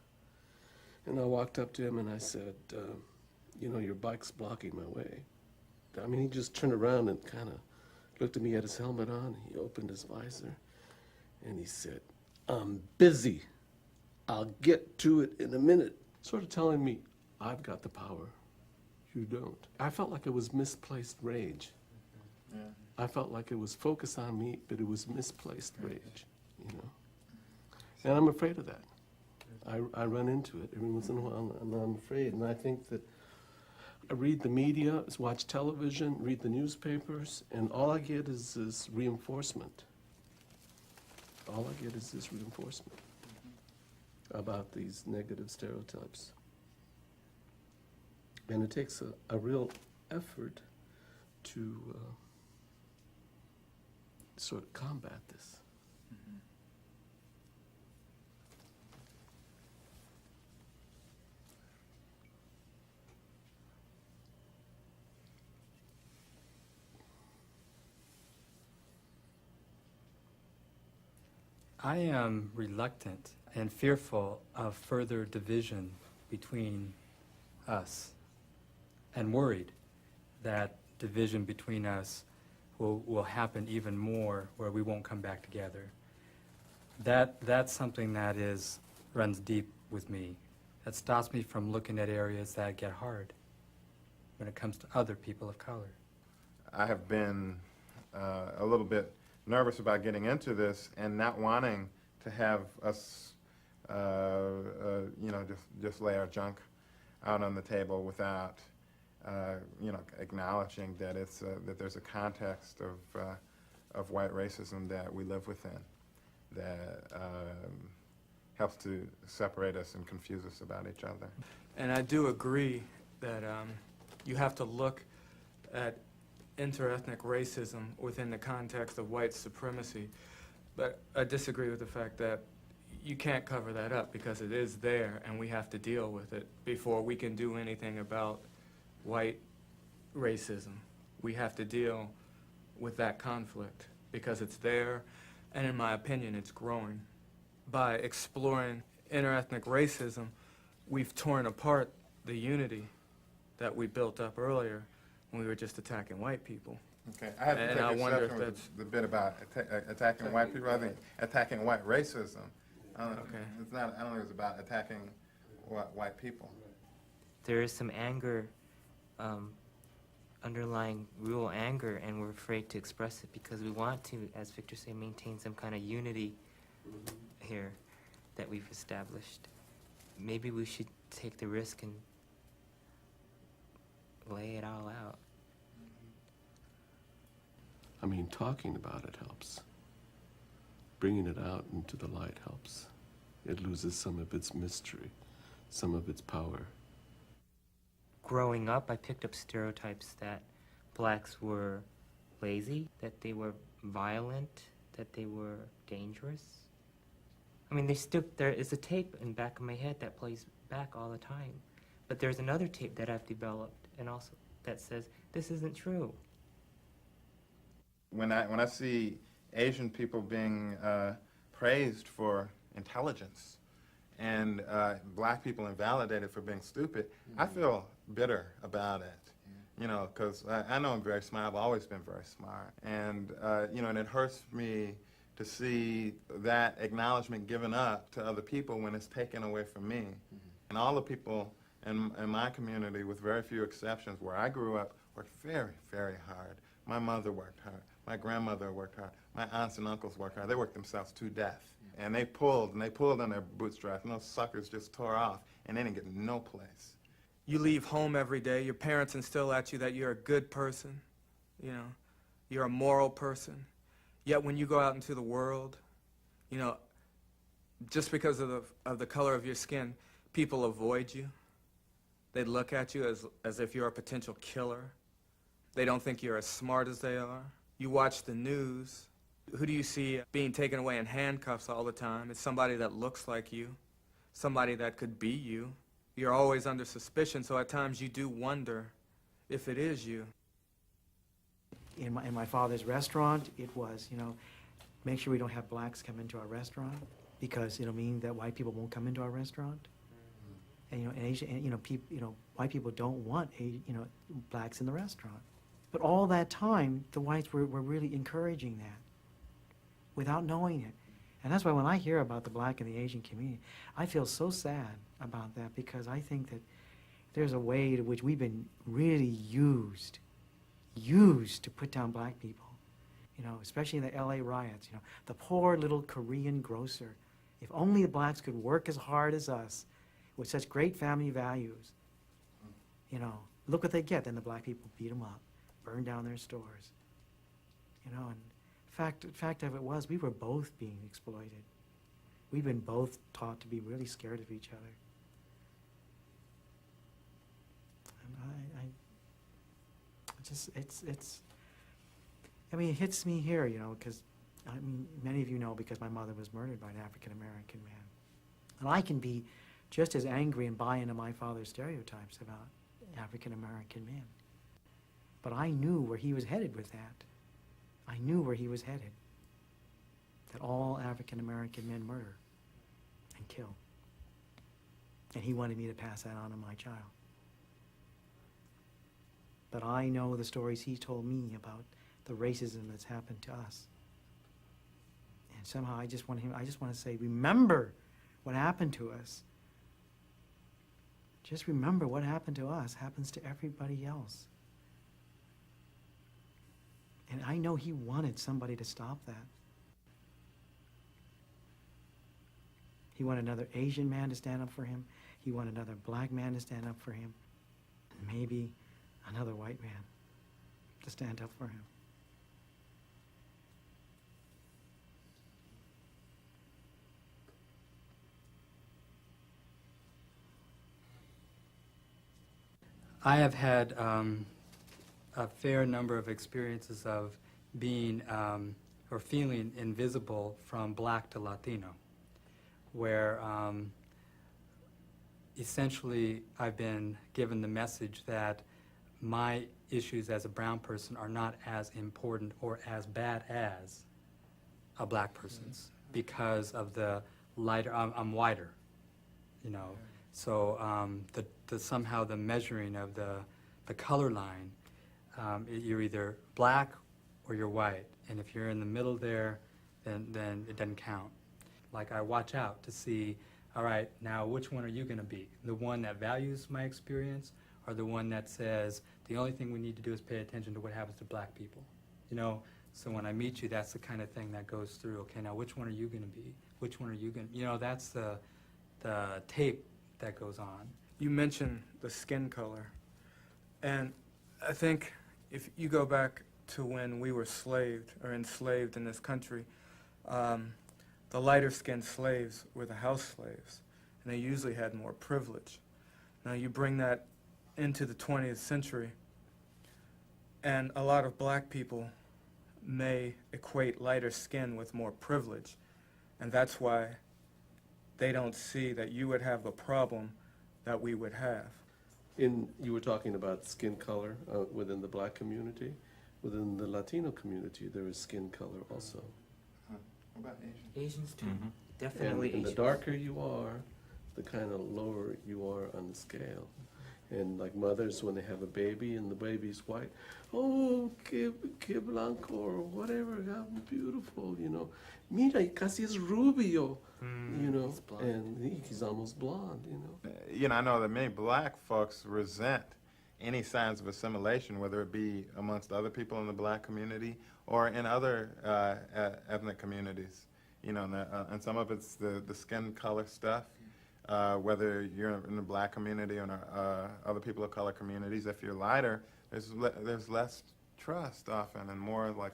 And I walked up to him, and I said, your bike's blocking my way. I mean, he just turned around and kind of looked at me, had his helmet on. He opened his visor, and he said, "I'm busy. I'll get to it in a minute." Sort of telling me, I've got the power. You don't. I felt like it was misplaced rage. I felt like it was focused on me, but it was misplaced rage, you know. And I'm afraid of that. I run into it every once in a while, and I'm afraid. And I think that I read the media, watch television, read the newspapers, and all I get is reinforcement. All I get is this reinforcement about these negative stereotypes. And it takes a real effort to sort of combat this. I am reluctant and fearful of further division between us, and worried that division between us will happen even more, where we won't come back together. That's something that runs deep with me. That stops me from looking at areas that get hard when it comes to other people of color. I have been a little bit nervous about getting into this and not wanting to have us, just lay our junk out on the table without, acknowledging that that there's a context of white racism that we live within that helps to separate us and confuse us about each other. And I do agree that you have to look at interethnic racism within the context of white supremacy, but I disagree with the fact that you can't cover that up because it is there and we have to deal with it before we can do anything about white racism. We have to deal with that conflict because it's there, and in my opinion, it's growing. By exploring interethnic racism, we've torn apart the unity that we built up earlier when we were just attacking white people. Okay, I have to And take I wonder if exception that's- with the bit about attacking white people. I think attacking white racism. Okay. It's not. I don't think it's about attacking white people. There is some anger, underlying real anger, and we're afraid to express it because we want to, as Victor said, maintain some kind of unity here that we've established. Maybe we should take the risk and lay it all out. I mean, talking about it helps. Bringing it out into the light helps. It loses some of its mystery, some of its power. Growing up, I picked up stereotypes that blacks were lazy, that they were violent, that they were dangerous. I mean, there is a tape in the back of my head that plays back all the time. But there's another tape that I've developed and also that says, this isn't true. When I see Asian people being praised for intelligence and black people invalidated for being stupid, I feel bitter about it. You know, because I know I'm very smart. I've always been very smart, and and it hurts me to see that acknowledgement given up to other people when it's taken away from me. And all the people in my community, with very few exceptions, where I grew up, worked very, very hard. My mother worked hard. My grandmother worked hard. My aunts and uncles worked hard. They worked themselves to death. And they pulled on their bootstraps, and those suckers just tore off, and they didn't get no place. You leave home every day, your parents instill at you that you're a good person, you're a moral person. Yet when you go out into the world, just because of the color of your skin, people avoid you. They look at you as if you're a potential killer. They don't think you're as smart as they are. You watch the news. Who do you see being taken away in handcuffs all the time? It's somebody that looks like you, somebody that could be you. You're always under suspicion, so at times you do wonder if it is you. In my father's restaurant, it was, make sure we don't have blacks come into our restaurant because it'll mean that white people won't come into our restaurant. And white people don't want blacks in the restaurant. But all that time, the whites were really encouraging that without knowing it. And that's why when I hear about the black and the Asian community, I feel so sad about that because I think that there's a way to which we've been really used used to put down black people, you know, especially in the LA riots, you know, the poor little Korean grocer. If only the blacks could work as hard as us with such great family values, you know, look what they get. Then the black people beat them up, burn down their stores, you know, and fact of it was, we were both being exploited. We've been both taught to be really scared of each other. And I mean, it hits me here, you know, because, I mean, many of you know because my mother was murdered by an African-American man. And I can be just as angry and buy into my father's stereotypes about African-American men. But I knew where he was headed with that. I knew where he was headed. That all African-American men murder and kill. And he wanted me to pass that on to my child. But I know the stories he told me about the racism that's happened to us. And somehow I just want to say, remember what happened to us. Just remember what happened to us happens to everybody else. And I know he wanted somebody to stop that. He wanted another Asian man to stand up for him. He wanted another black man to stand up for him. And maybe another white man to stand up for him. I have had a fair number of experiences of being or feeling invisible from black to Latino, where essentially I've been given the message that my issues as a brown person are not as important or as bad as a black person's because of the lighter, I'm whiter, you know. So the somehow the measuring of the color line, you're either black or you're white, and if you're in the middle there, then it doesn't count. Like I watch out to see, all right, now which one are you going to be? The one that values my experience, or the one that says the only thing we need to do is pay attention to what happens to black people, you know? So when I meet you, that's the kind of thing that goes through. Okay, now which one are you going to be? Which one are you going to? You know, that's the tape that goes on. You mentioned the skin color, and I think if you go back to when we were slaved or enslaved in this country, the lighter-skinned slaves were the house slaves, and they usually had more privilege. Now you bring that into the 20th century, and a lot of black people may equate lighter skin with more privilege, and that's why they don't see that you would have the problem that we would have. You were talking about skin color within the black community. Within the Latino community, there is skin color also. What about Asian? Asians too. Mhm. Definitely And the Asians. darker you are, the kind of lower you are on the scale. And like mothers, when they have a baby and the baby's white, oh, que blanco, or whatever, how beautiful, you know. Mira, casi es rubio, you know. he's blonde. And he's almost blonde, you know. You know, I know that many black folks resent any signs of assimilation, whether it be amongst other people in the black community or in other ethnic communities. You know, and some of it's the skin color stuff, whether you're in the black community or other people of color communities. If you're lighter, there's less trust often, and more like,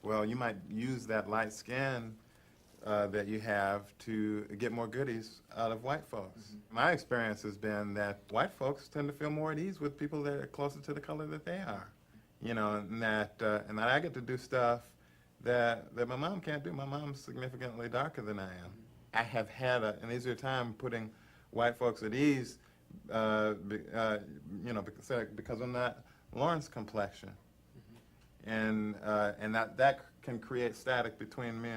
well, you might use that light skin that you have to get more goodies out of white folks. Mm-hmm. My experience has been that white folks tend to feel more at ease with people that are closer to the color that they are. You know, and that I get to do stuff that my mom can't do. My mom's significantly darker than I am. I have had an easier time putting white folks at ease, you know, because I'm not Lauren's complexion. And that can create static between me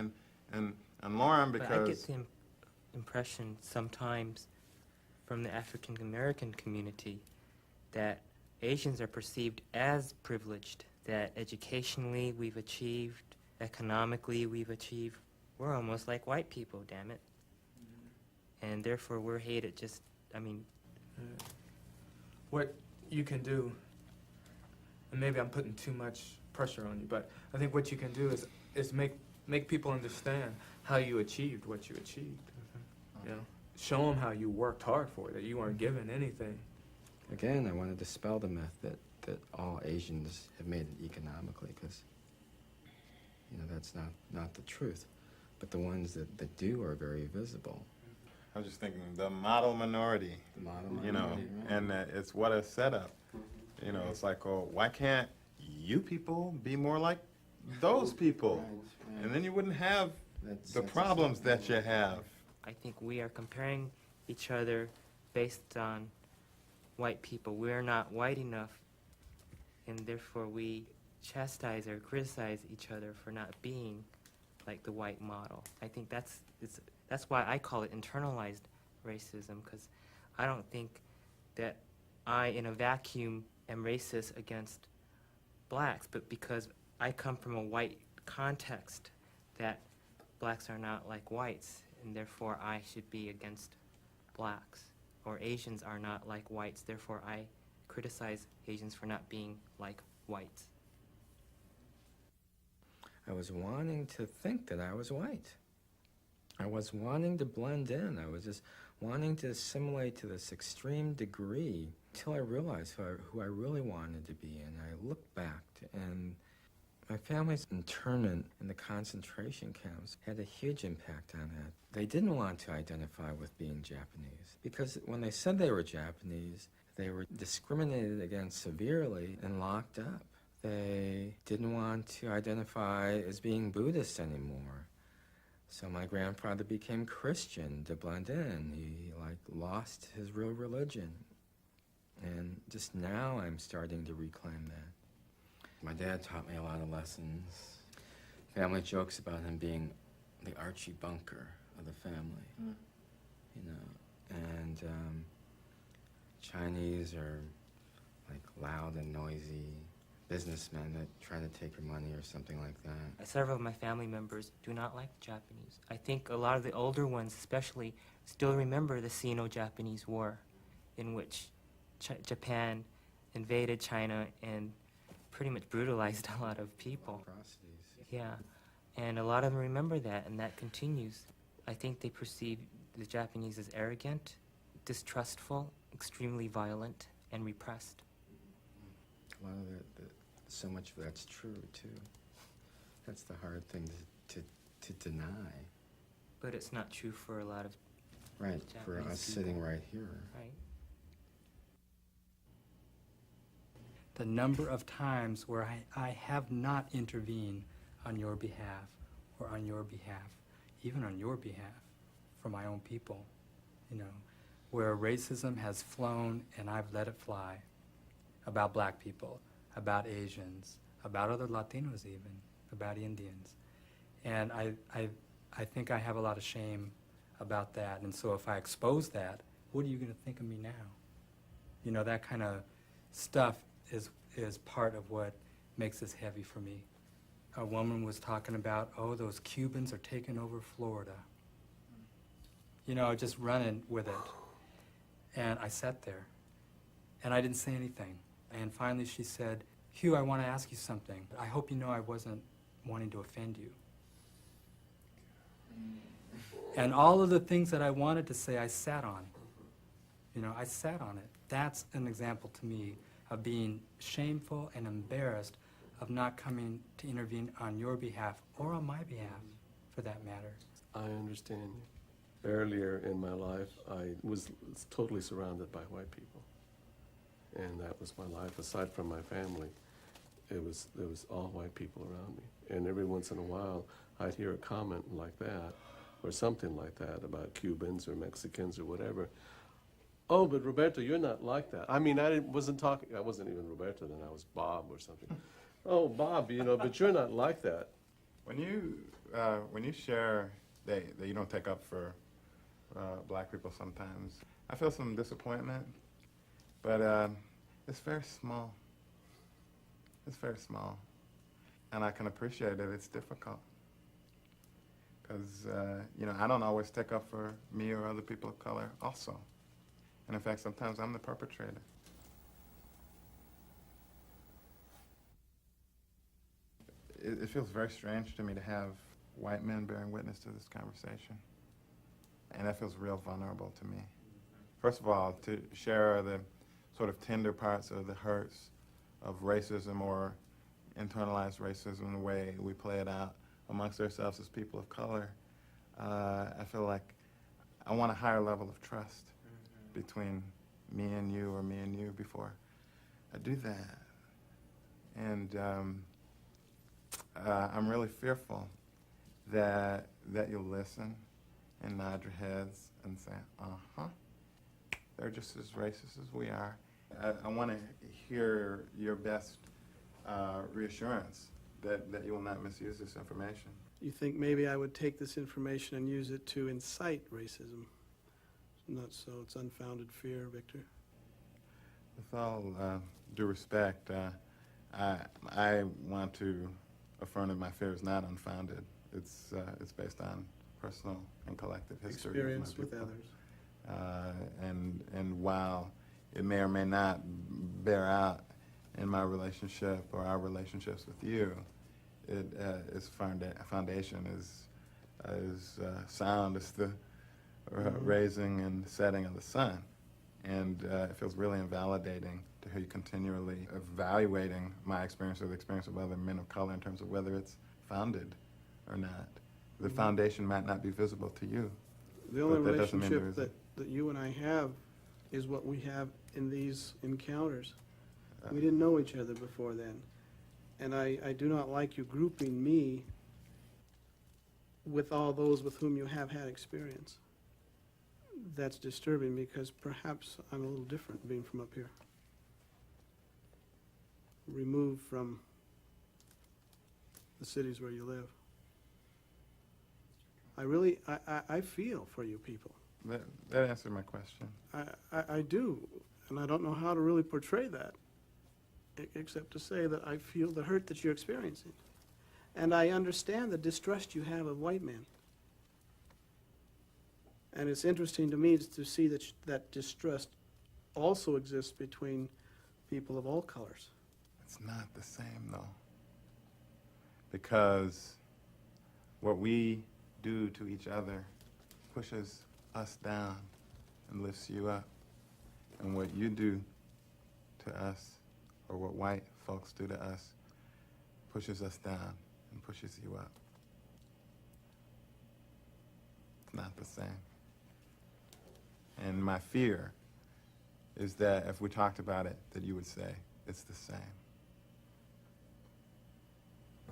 and Lauren, because But I get the impression sometimes from the African American community that Asians are perceived as privileged, that educationally we've achieved, economically we've achieved. We're almost like white people, damn it. And therefore we're hated just, I mean, What you can do and maybe I'm putting too much pressure on you, but I think what you can do is make people understand how you achieved what you achieved. You know, show them how you worked hard for it, that you weren't given anything. Again, I want to dispel the myth that all Asians have made it economically, because, you know, that's not the truth. But the ones that do are very visible. I was just thinking the model minority, The model you know, minority, right? and it's what a setup. You know, it's like, oh, why can't you people be more like those people? Right. And then you wouldn't have That's the a problems that you have. I think we are comparing each other based on white people. We're not white enough, and therefore we chastise or criticize each other for not being like the white model. I think that's why I call it internalized racism, because I don't think that I, in a vacuum, am racist against blacks, but because I come from a white context, that blacks are not like whites, and therefore I should be against blacks. Or Asians are not like whites, therefore I criticize Asians for not being like whites. I was wanting to think that I was white. I was wanting to blend in. I was just wanting to assimilate to this extreme degree until I realized who I really wanted to be. And I looked back, and my family's internment in the concentration camps had a huge impact on that. They didn't want to identify with being Japanese, because when they said they were Japanese, they were discriminated against severely and locked up. They didn't want to identify as being Buddhist anymore. So my grandfather became Christian to blend in. He lost his real religion. And just now I'm starting to reclaim that. My dad taught me a lot of lessons. Family jokes about him being the Archie Bunker of the family, you know. And Chinese are like loud and noisy businessmen that try to take your money or something like that. Several of my family members do not like Japanese. I think a lot of the older ones especially still remember the Sino-Japanese War, in which Japan invaded China and pretty much brutalized a lot of people. Atrocities. Yeah, and a lot of them remember that, and that continues. I think they perceive the Japanese as arrogant, distrustful, extremely violent, and repressed. A lot of so much of that's true, too. That's the hard thing to deny. But it's not true for a lot of, Right, for Japanese us people. sitting right here. right? The number of times where I have not intervened on your behalf, or on your behalf, even on your behalf, for my own people, you know, where racism has flown and I've let it fly about black people, about Asians, about other Latinos even, about Indians. And I think I have a lot of shame about that. And so if I expose that, what are you going to think of me now? You know, that kind of stuff is part of what makes this heavy for me. A woman was talking about, oh, those Cubans are taking over Florida. You know, just running with it. And I sat there, and I didn't say anything. And finally she said, Hugh, I want to ask you something. I hope you know I wasn't wanting to offend you. And all of the things that I wanted to say, I sat on. You know, I sat on it. That's an example to me of being shameful and embarrassed of not coming to intervene on your behalf, or on my behalf, for that matter. I understand you. Earlier in my life, I was totally surrounded by white people. And that was my life. Aside from my family, there was all white people around me. And every once in a while, I'd hear a comment like that, or something like that, about Cubans or Mexicans or whatever. Oh, but Roberto, you're not like that. I mean, I wasn't even Roberto then, I was Bob or something. Oh, Bob, you know, but you're not like that. When you share that you don't take up for black people sometimes, I feel some disappointment, but it's very small. It's very small, and I can appreciate that it's difficult, because you know, I don't always take up for me or other people of color also, and in fact sometimes I'm the perpetrator. it feels very strange to me to have white men bearing witness to this conversation. And that feels real vulnerable to me. First of all, to share the sort of tender parts of the hurts of racism or internalized racism, the way we play it out amongst ourselves as people of color. I feel like I want a higher level of trust between me and you or me and you before I do that. And I'm really fearful that you'll listen and nod your heads and say, uh-huh, they're just as racist as we are. I want to hear your best reassurance that you will not misuse this information. You think maybe I would take this information and use it to incite racism? Not so it's unfounded fear, Victor. With all due respect, I want to affirm that my fear is not unfounded. It's based on personal and collective history. Experience of my with people. others. And while it may or may not bear out in my relationship or our relationships with you, its foundation is sound as the raising and setting of the sun. And it feels really invalidating to hear you continually evaluating my experience or the experience of other men of color in terms of whether it's founded or not. The foundation might not be visible to you. The only but that doesn't mean there relationship that you and I have is what we have in these encounters. We didn't know each other before then. And I do not like you grouping me with all those with whom you have had experience. That's disturbing because perhaps I'm a little different being from up here. Removed from the cities where you live. I feel for you people. That answered my question. I do, and I don't know how to really portray that, except to say that I feel the hurt that you're experiencing. And I understand the distrust you have of white men. And it's interesting to me to see that distrust also exists between people of all colors. It's not the same, though. Because what we do to each other pushes us down and lifts you up. And what you do to us, or what white folks do to us, pushes us down and pushes you up. It's not the same. And my fear is that if we talked about it, that you would say it's the same.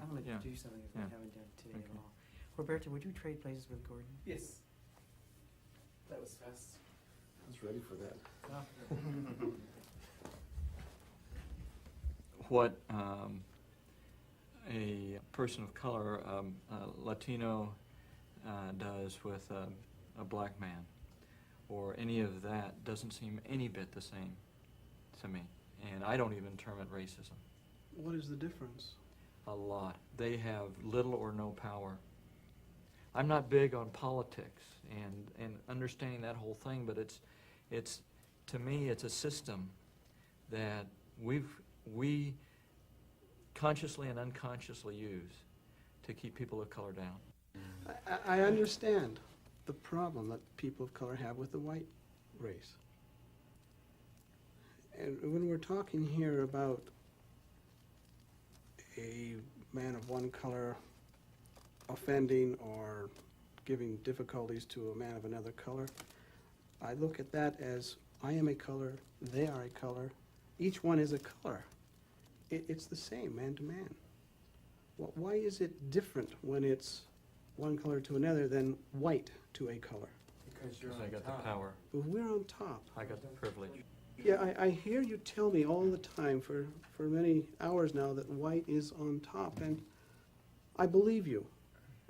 I'm going to Yeah. do something that we Yeah. haven't done today Okay. at all. Roberto, would you trade places with Gordon? Yes. That was fast. I was ready for that. What a person of color, Latino, does with a black man, or any of that, doesn't seem any bit the same to me. And I don't even term it racism. What is the difference? A lot. They have little or no power. I'm not big on politics and understanding that whole thing, but it's to me it's a system that we consciously and unconsciously use to keep people of color down. I understand the problem that people of color have with the white race. And when we're talking here about a man of one color offending or giving difficulties to a man of another color, I look at that as I am a color, they are a color, each one is a color. It's the same, man to man. Why is it different when it's one color to another than white to a color? Because you're Because I on got top. the power. But we're on top. I got the privilege. Yeah, I hear you tell me all the time for many hours now that white is on top, and I believe you.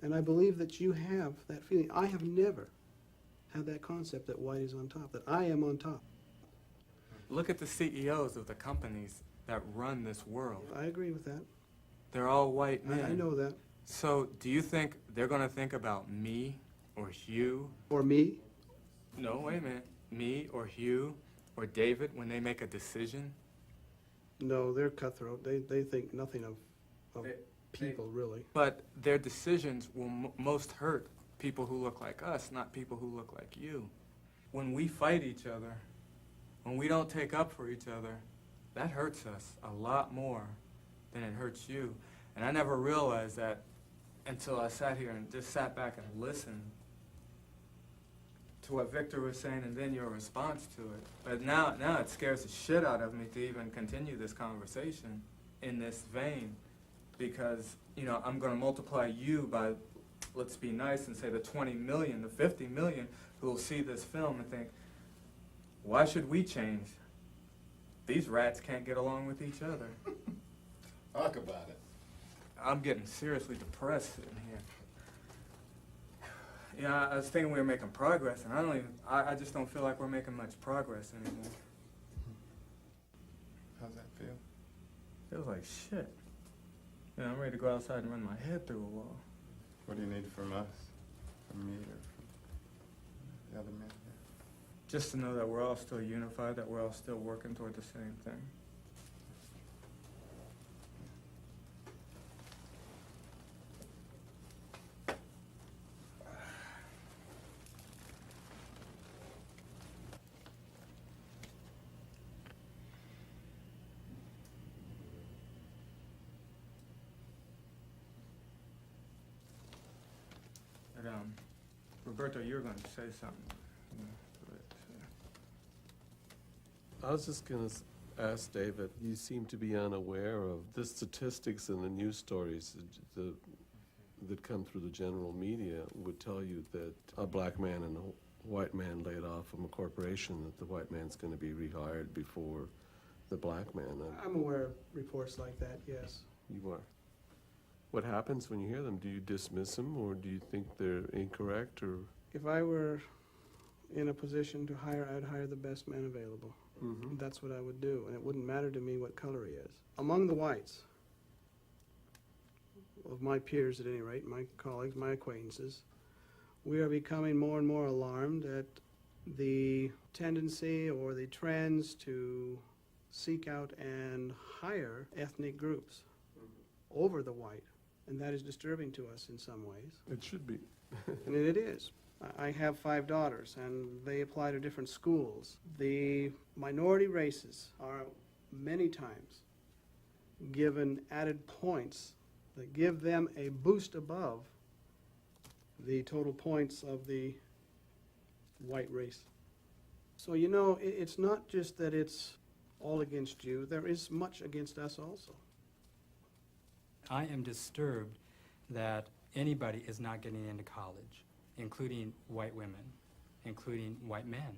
And I believe that you have that feeling. I have never had that concept that white is on top, that I am on top. Look at the CEOs of the companies that run this world. I agree with that. They're all white men. I know that. So do you think they're going to think about me or Hugh? Or me, No, wait a minute. Me or Hugh or David when they make a decision? no, they're cutthroat. They think nothing of people, really. But their decisions will most hurt people who look like us, not people who look like you. When we fight each other, when we don't take up for each other, that hurts us a lot more than it hurts you. And I never realized that until I sat here and just sat back and listened to what Victor was saying and then your response to it. But now it scares the shit out of me to even continue this conversation in this vein, because, you know, I'm going to multiply you by, let's be nice and say the 20 million, the 50 million who will see this film and think, why should we change? These rats can't get along with each other. Talk about it. I'm getting seriously depressed sitting here. Yeah, I was thinking we were making progress, and I just don't feel like we're making much progress anymore. How's that feel? Feels like shit. You know, I'm ready to go outside and run my head through a wall. What do you need from us? From me or from the other men here? Just to know that we're all still unified, that we're all still working toward the same thing. But, Roberto, you were going to say something. You know, to it, I was just going to ask David, you seem to be unaware of the statistics and the news stories that come through the general media would tell you that a black man and a white man laid off from a corporation, that the white man's going to be rehired before the black man. I'm aware of reports like that, yes. You are. What happens when you hear them? Do you dismiss them, or do you think they're incorrect, or? If I were in a position to hire, I'd hire the best man available. Mm-hmm. That's what I would do, and it wouldn't matter to me what color he is. Among the whites, of my peers at any rate, my colleagues, my acquaintances, we are becoming more and more alarmed at the tendency or the trends to seek out and hire ethnic groups over the white, and that is disturbing to us in some ways. It should be. And it is. I have 5 daughters, and they apply to different schools. The minority races are many times given added points that give them a boost above the total points of the white race. So, you know, it's not just that it's all against you. There is much against us also. I am disturbed that anybody is not getting into college, including white women, including white men.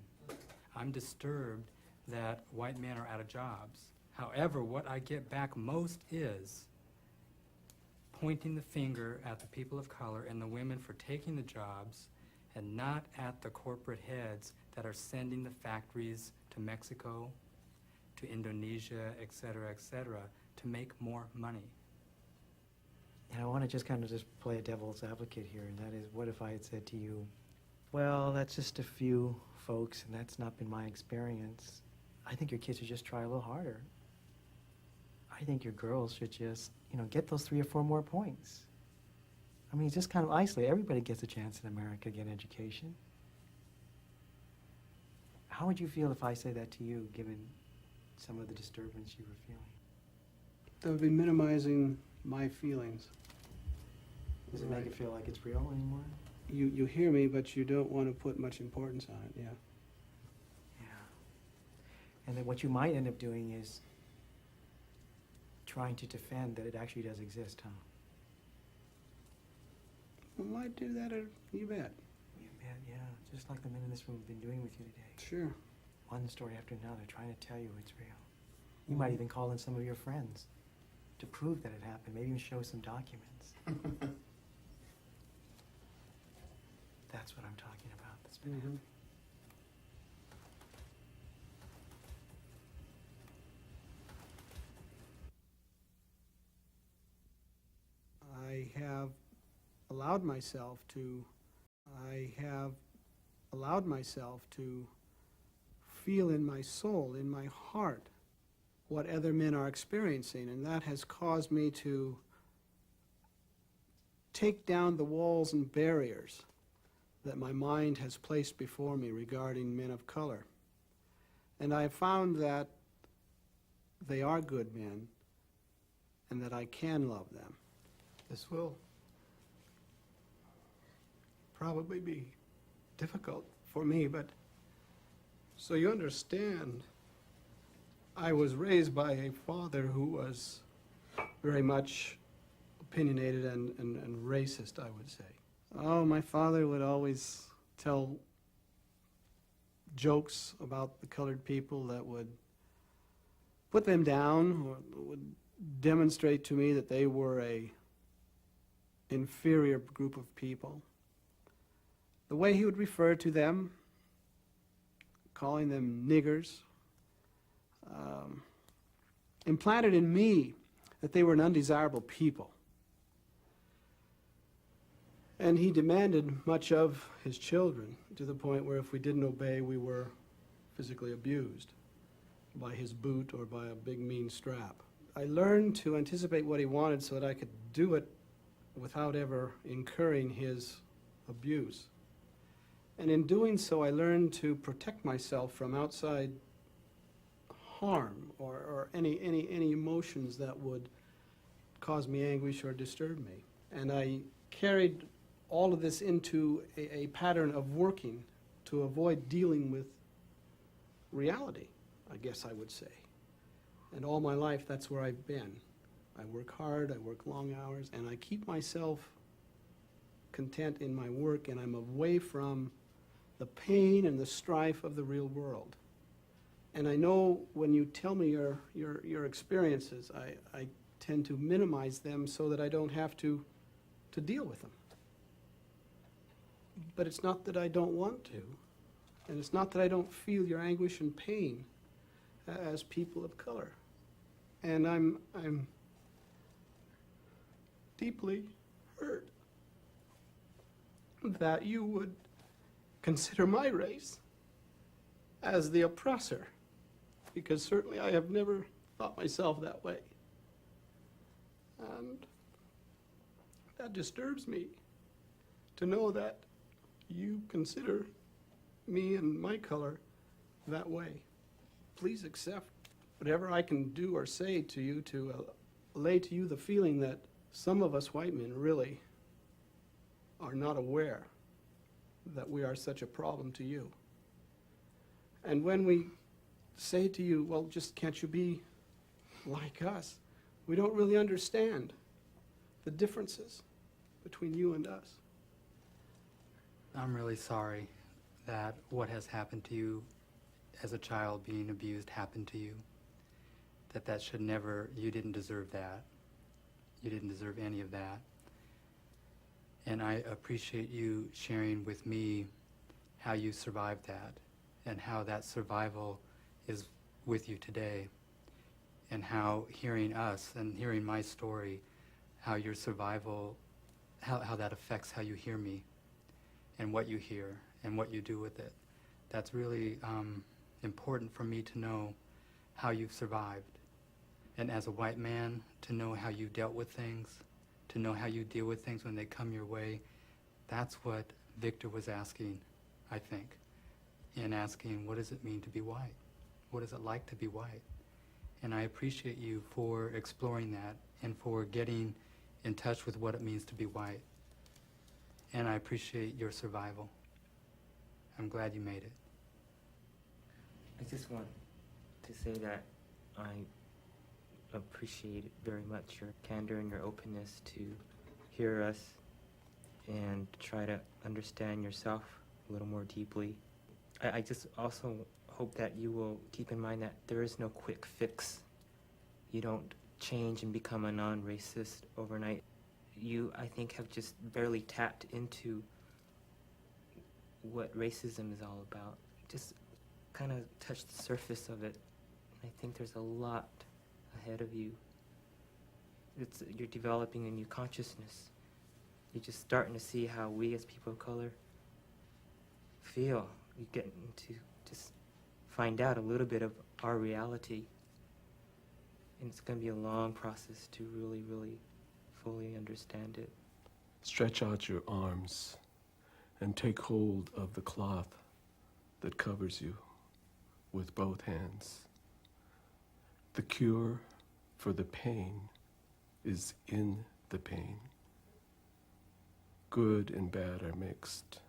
I'm disturbed that white men are out of jobs. However, what I get back most is pointing the finger at the people of color and the women for taking the jobs, and not at the corporate heads that are sending the factories to Mexico, to Indonesia, et cetera, to make more money. And I want to just kind of just play a devil's advocate here, and that is, what if I had said to you, well, that's just a few folks, and that's not been my experience. I think your kids should just try a little harder. I think your girls should just, you know, get those 3 or 4 more points. I mean, it's just kind of isolated. Everybody gets a chance in America to get an education. How would you feel if I said that to you, given some of the disturbance you were feeling? That would be minimizing my feelings. Does it make it feel like it's real anymore? You hear me, but you don't want to put much importance on it, yeah. Yeah. And then what you might end up doing is trying to defend that it actually does exist, huh? We might do that, you bet. You bet, yeah. Just like the men in this room have been doing with you today. Sure. One story after another, trying to tell you it's real. You might even call in some of your friends to prove that it happened, maybe even show some documents. That's what I'm talking about. That's been happening. I have allowed myself to feel in my soul, in my heart, what other men are experiencing, and that has caused me to take down the walls and barriers that my mind has placed before me regarding men of color. And I have found that they are good men and that I can love them. This will probably be difficult for me, but so you understand, I was raised by a father who was very much opinionated and racist, I would say. Oh, my father would always tell jokes about the colored people that would put them down, or would demonstrate to me that they were a inferior group of people. The way he would refer to them, calling them niggers, implanted in me that they were an undesirable people. And he demanded much of his children, to the point where if we didn't obey, we were physically abused by his boot or by a big mean strap. I learned to anticipate what he wanted so that I could do it without ever incurring his abuse. And in doing so, I learned to protect myself from outside harm or any emotions that would cause me anguish or disturb me. And I carried all of this into a pattern of working to avoid dealing with reality, I guess I would say. And all my life, that's where I've been. I work hard, I work long hours, and I keep myself content in my work, and I'm away from the pain and the strife of the real world. And I know when you tell me your experiences, I tend to minimize them so that I don't have to deal with them. But it's not that I don't want to, and it's not that I don't feel your anguish and pain as people of color. And I'm deeply hurt that you would consider my race as the oppressor, because certainly I have never thought myself that way. And that disturbs me, to know that you consider me and my color that way. Please accept whatever I can do or say to you to allay to you the feeling that some of us white men really are not aware that we are such a problem to you. And when we say to you, well, just can't you be like us, we don't really understand the differences between you and us. I'm really sorry that what has happened to you as a child being abused happened to you. That should never, you didn't deserve that. You didn't deserve any of that. And I appreciate you sharing with me how you survived that, and how that survival is with you today, and how hearing us and hearing my story, how your survival, how that affects how you hear me, and what you hear, and what you do with it. That's really important for me to know how you've survived. And as a white man, to know how you dealt with things, to know how you deal with things when they come your way. That's what Victor was asking, I think, in asking, what does it mean to be white? What is it like to be white? And I appreciate you for exploring that and for getting in touch with what it means to be white. And I appreciate your survival. I'm glad you made it. I just want to say that I appreciate very much your candor and your openness to hear us and try to understand yourself a little more deeply. I just also hope that you will keep in mind that there is no quick fix. You don't change and become a non-racist overnight. You, I think, have just barely tapped into what racism is all about. Just kind of touched the surface of it. I think there's a lot ahead of you. You're developing a new consciousness. You're just starting to see how we as people of color feel. You get to just find out a little bit of our reality. And it's going to be a long process to really, really fully understand it. Stretch out your arms and take hold of the cloth that covers you with both hands. The cure for the pain is in the pain. Good and bad are mixed.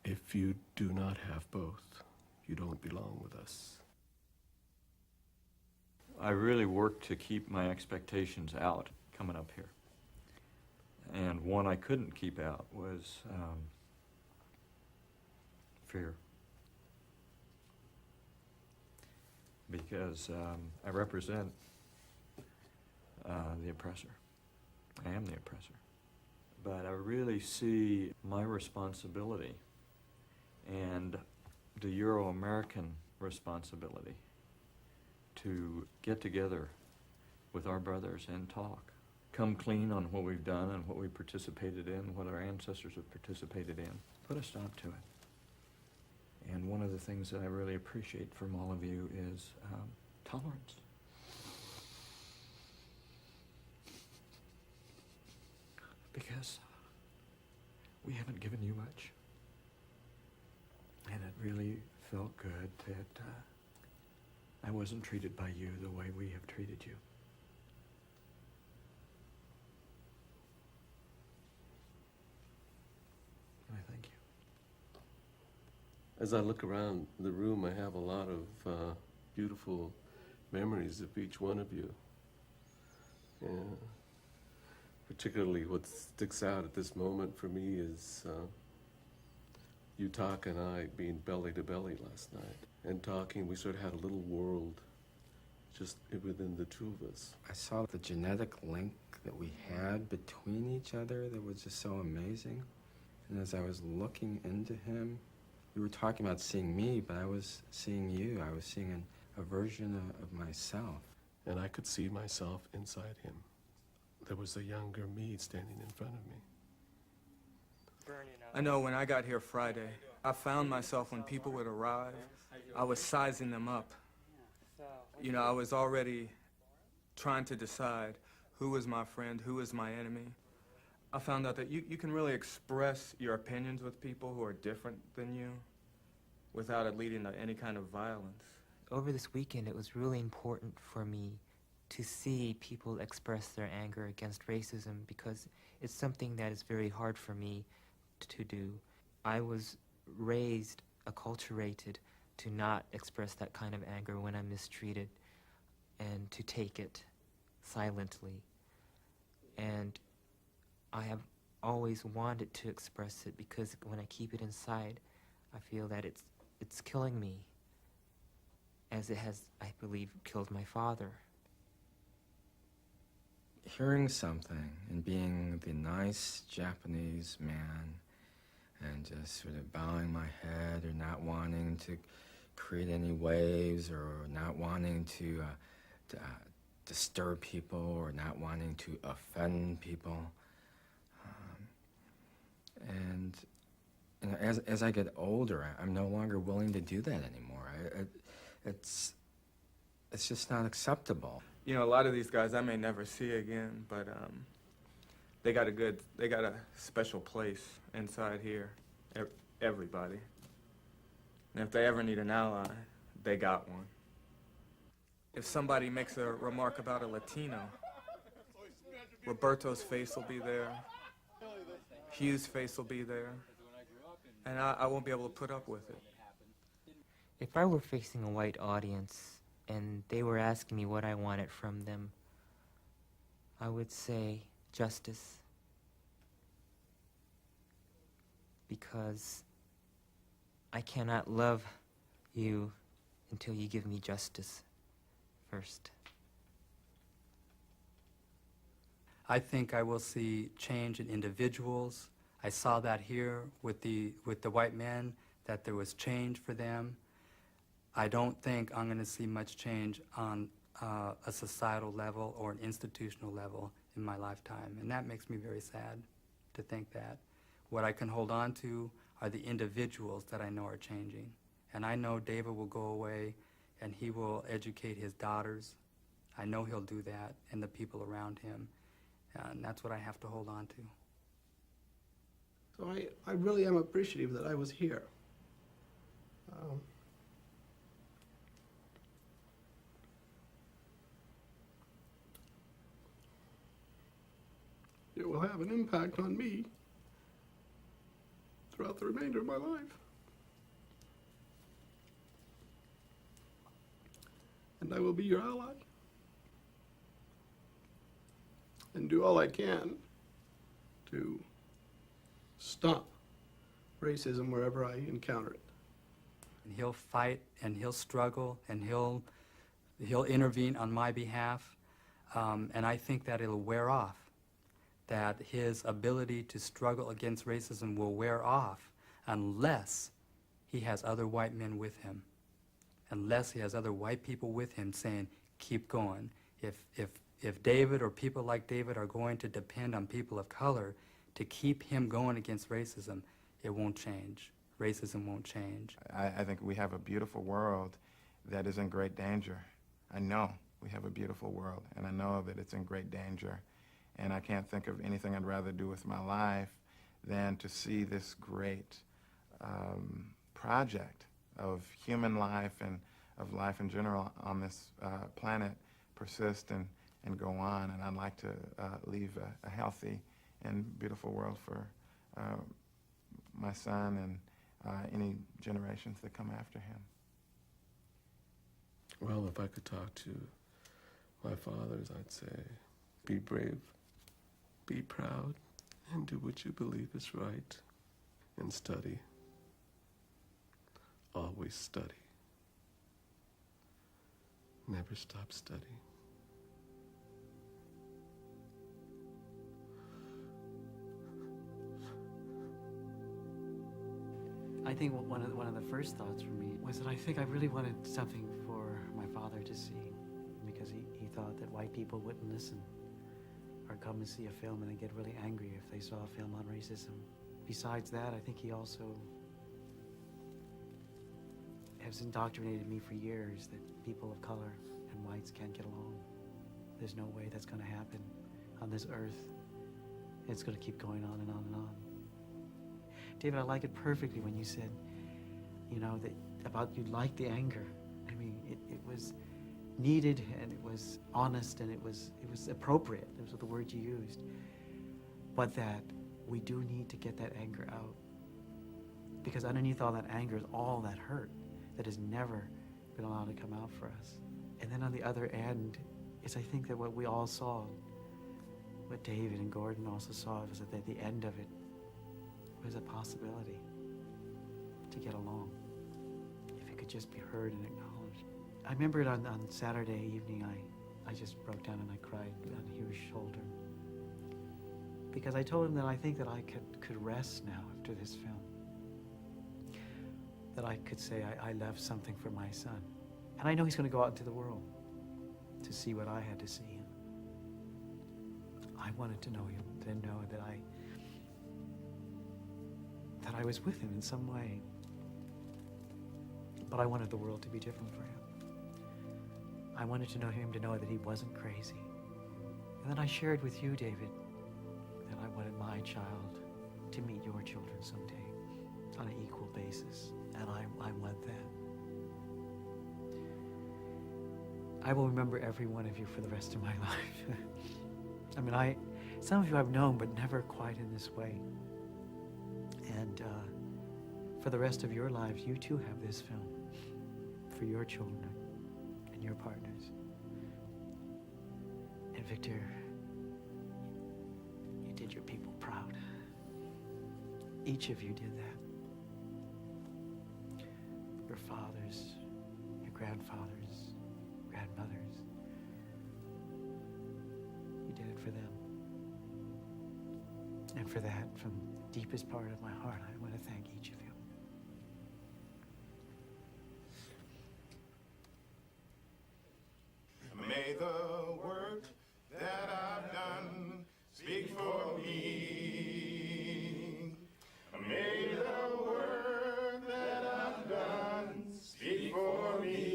If you do not have both, you don't belong with us. I really worked to keep my expectations out coming up here. And one I couldn't keep out was fear. Because I represent the oppressor. I am the oppressor. But I really see my responsibility and the Euro-American responsibility to get together with our brothers and talk. Come clean on what we've done and what we participated in, what our ancestors have participated in. Put a stop to it. And one of the things that I really appreciate from all of you is tolerance. Because we haven't given you much. And it really felt good that I wasn't treated by you the way we have treated you. And I thank you. As I look around the room, I have a lot of beautiful memories of each one of you. And particularly what sticks out at this moment for me is Utak and I being belly to belly last night. And talking, we sort of had a little world just within the two of us. I saw the genetic link that we had between each other that was just so amazing. And as I was looking into him, we were talking about seeing me, but I was seeing you. I was seeing a version of myself. And I could see myself inside him. There was a younger me standing in front of me. I know when I got here Friday, I found myself when people would arrive, I was sizing them up. You know, I was already trying to decide who was my friend, who was my enemy. I found out that you can really express your opinions with people who are different than you without it leading to any kind of violence. Over this weekend, it was really important for me to see people express their anger against racism because it's something that is very hard for me to do. I was raised, acculturated to not express that kind of anger when I'm mistreated and to take it silently. And I have always wanted to express it because when I keep it inside, I feel that it's killing me, as it has, I believe, killed my father. Hearing something and being the nice Japanese man and just sort of bowing my head or not wanting to create any waves or not wanting to disturb people or not wanting to offend people. And you know, as I get older, I'm no longer willing to do that anymore. It's just not acceptable. You know, a lot of these guys I may never see again, but they got a special place inside here, everybody. And if they ever need an ally, they got one. If somebody makes a remark about a Latino, Roberto's face will be there, Hugh's face will be there, and I won't be able to put up with it. If I were facing a white audience and they were asking me what I wanted from them, I would say justice. Because I cannot love you until you give me justice first. I think I will see change in individuals. I saw that here with the white men, that there was change for them. I don't think I'm going to see much change on a societal level or an institutional level in my lifetime, and that makes me very sad to think that. What I can hold on to are the individuals that I know are changing. And I know David will go away and he will educate his daughters. I know he'll do that, and the people around him. And that's what I have to hold on to. So I really am appreciative that I was here. It will have an impact on me throughout the remainder of my life. And I will be your ally and do all I can to stop racism wherever I encounter it. And he'll fight and he'll struggle and he'll intervene on my behalf. And I think that it'll wear off, that his ability to struggle against racism will wear off unless he has other white men with him, unless he has other white people with him saying, keep going. If David or people like David are going to depend on people of color to keep him going against racism, it won't change. Racism won't change. I think we have a beautiful world that is in great danger. I know we have a beautiful world, and I know that it's in great danger. And I can't think of anything I'd rather do with my life than to see this great project of human life and of life in general on this planet persist and go on. And I'd like to leave a healthy and beautiful world for my son and any generations that come after him. Well, if I could talk to my fathers, I'd say, be brave, be proud, and do what you believe is right, and study. Always study. Never stop studying. I think one of the first thoughts for me was that I think I really wanted something for my father to see, because he thought that white people wouldn't listen or come and see a film and then get really angry if they saw a film on racism. Besides that, I think he also has indoctrinated me for years that people of color and whites can't get along. There's no way that's going to happen on this earth. It's going to keep going on and on and on. David, I like it perfectly when you said, you know, that about you liked the anger. I mean, it was needed and it was honest and it was appropriate. Those were the words you used. But that we do need to get that anger out. Because underneath all that anger is all that hurt that has never been allowed to come out for us. And then on the other end is, I think, that what we all saw, what David and Gordon also saw, was that at the end of it was a possibility to get along, if it could just be heard and acknowledged. I remember it on Saturday evening, I just broke down and I cried on Hugh's shoulder. Because I told him that I think that I could rest now after this film. That I could say I left something for my son. And I know he's going to go out into the world to see what I had to see. I wanted to know him, to know that I was with him in some way. But I wanted the world to be different for him. I wanted to know him to know that he wasn't crazy. And then I shared with you, David, that I wanted my child to meet your children someday on an equal basis. And I want that. I will remember every one of you for the rest of my life. I mean, some of you I've known, but never quite in this way. And for the rest of your lives, you too have this film for your children and your partners. And Victor, you did your people proud. Each of you did that. Your fathers, your grandfathers, grandmothers. You did it for them. And for that, from the deepest part of my heart, I want to thank each of you. May the work that I've done speak for me. May the work that I've done speak for me.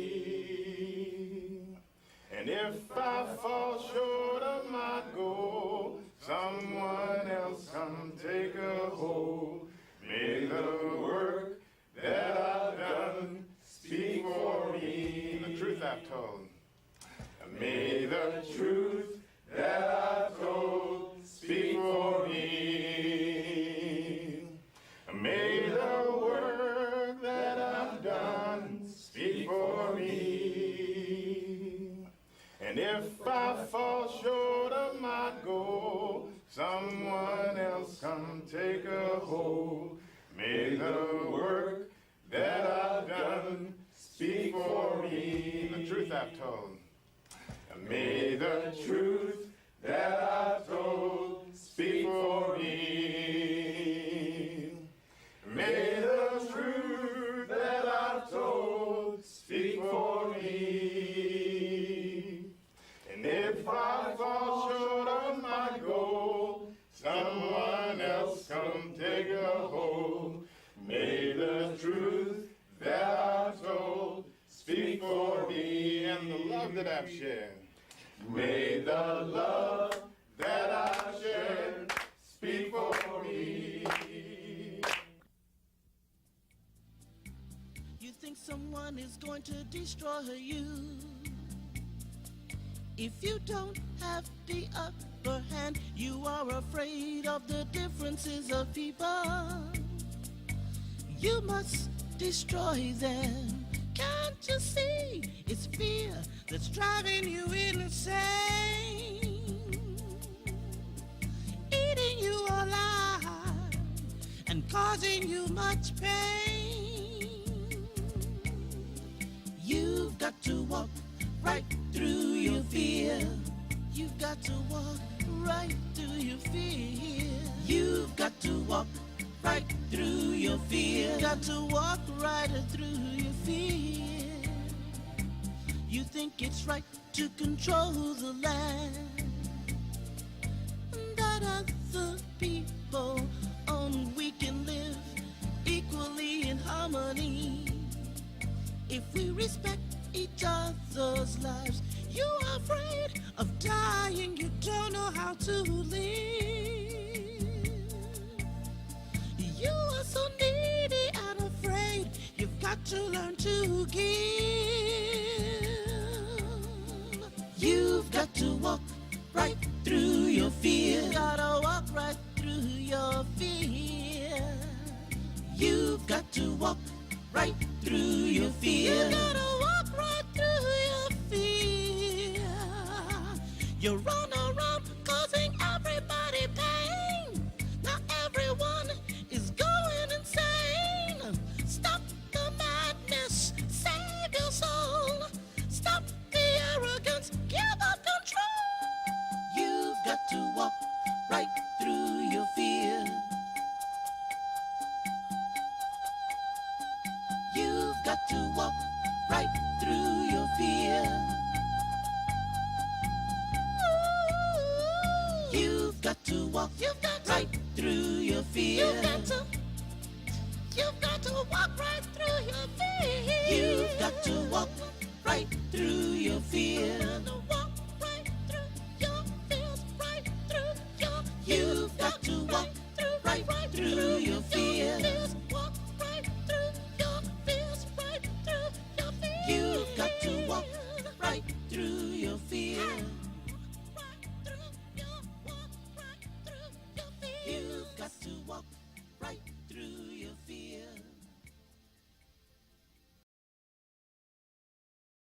And if I fall short of my goal, whole. May the work that I've done speak for me. The truth I've told. May the truth that I've told speak for me. May the truth that I've told speak for me. And if I fall short of my goal, someone else come take a hold. May the truth that I've told speak for me. And the love that I've shared. May the love that I've shared speak for me. You think someone is going to destroy you. If you don't have the upper hand, you are afraid of the differences of people. You must destroy them. Can't you see? It's fear that's driving you insane, eating you alive and causing you much pain. You've got to walk right through your fear. You've got to walk right through your fear. You've got to walk right through your fear. Got to walk right through your fear. You think it's right to control the land that other people own. We can live equally in harmony if we respect each other's lives. You are afraid of dying, you don't know how to live. You are so needy and afraid, you've got to learn to give. You've got to walk right through your fear. You gotta walk right through your fear. You've got to walk right through your fear. You gotta walk right through your fear. You run around causing everybody pain. Now everyone is going insane. Stop the madness, save your soul. Stop the arrogance, give up control. You've got to walk right through your fear. You've got to walk right through your fear. You've got to walk right through your fear. You've got to walk right through your fear. You've got to walk right through your fear.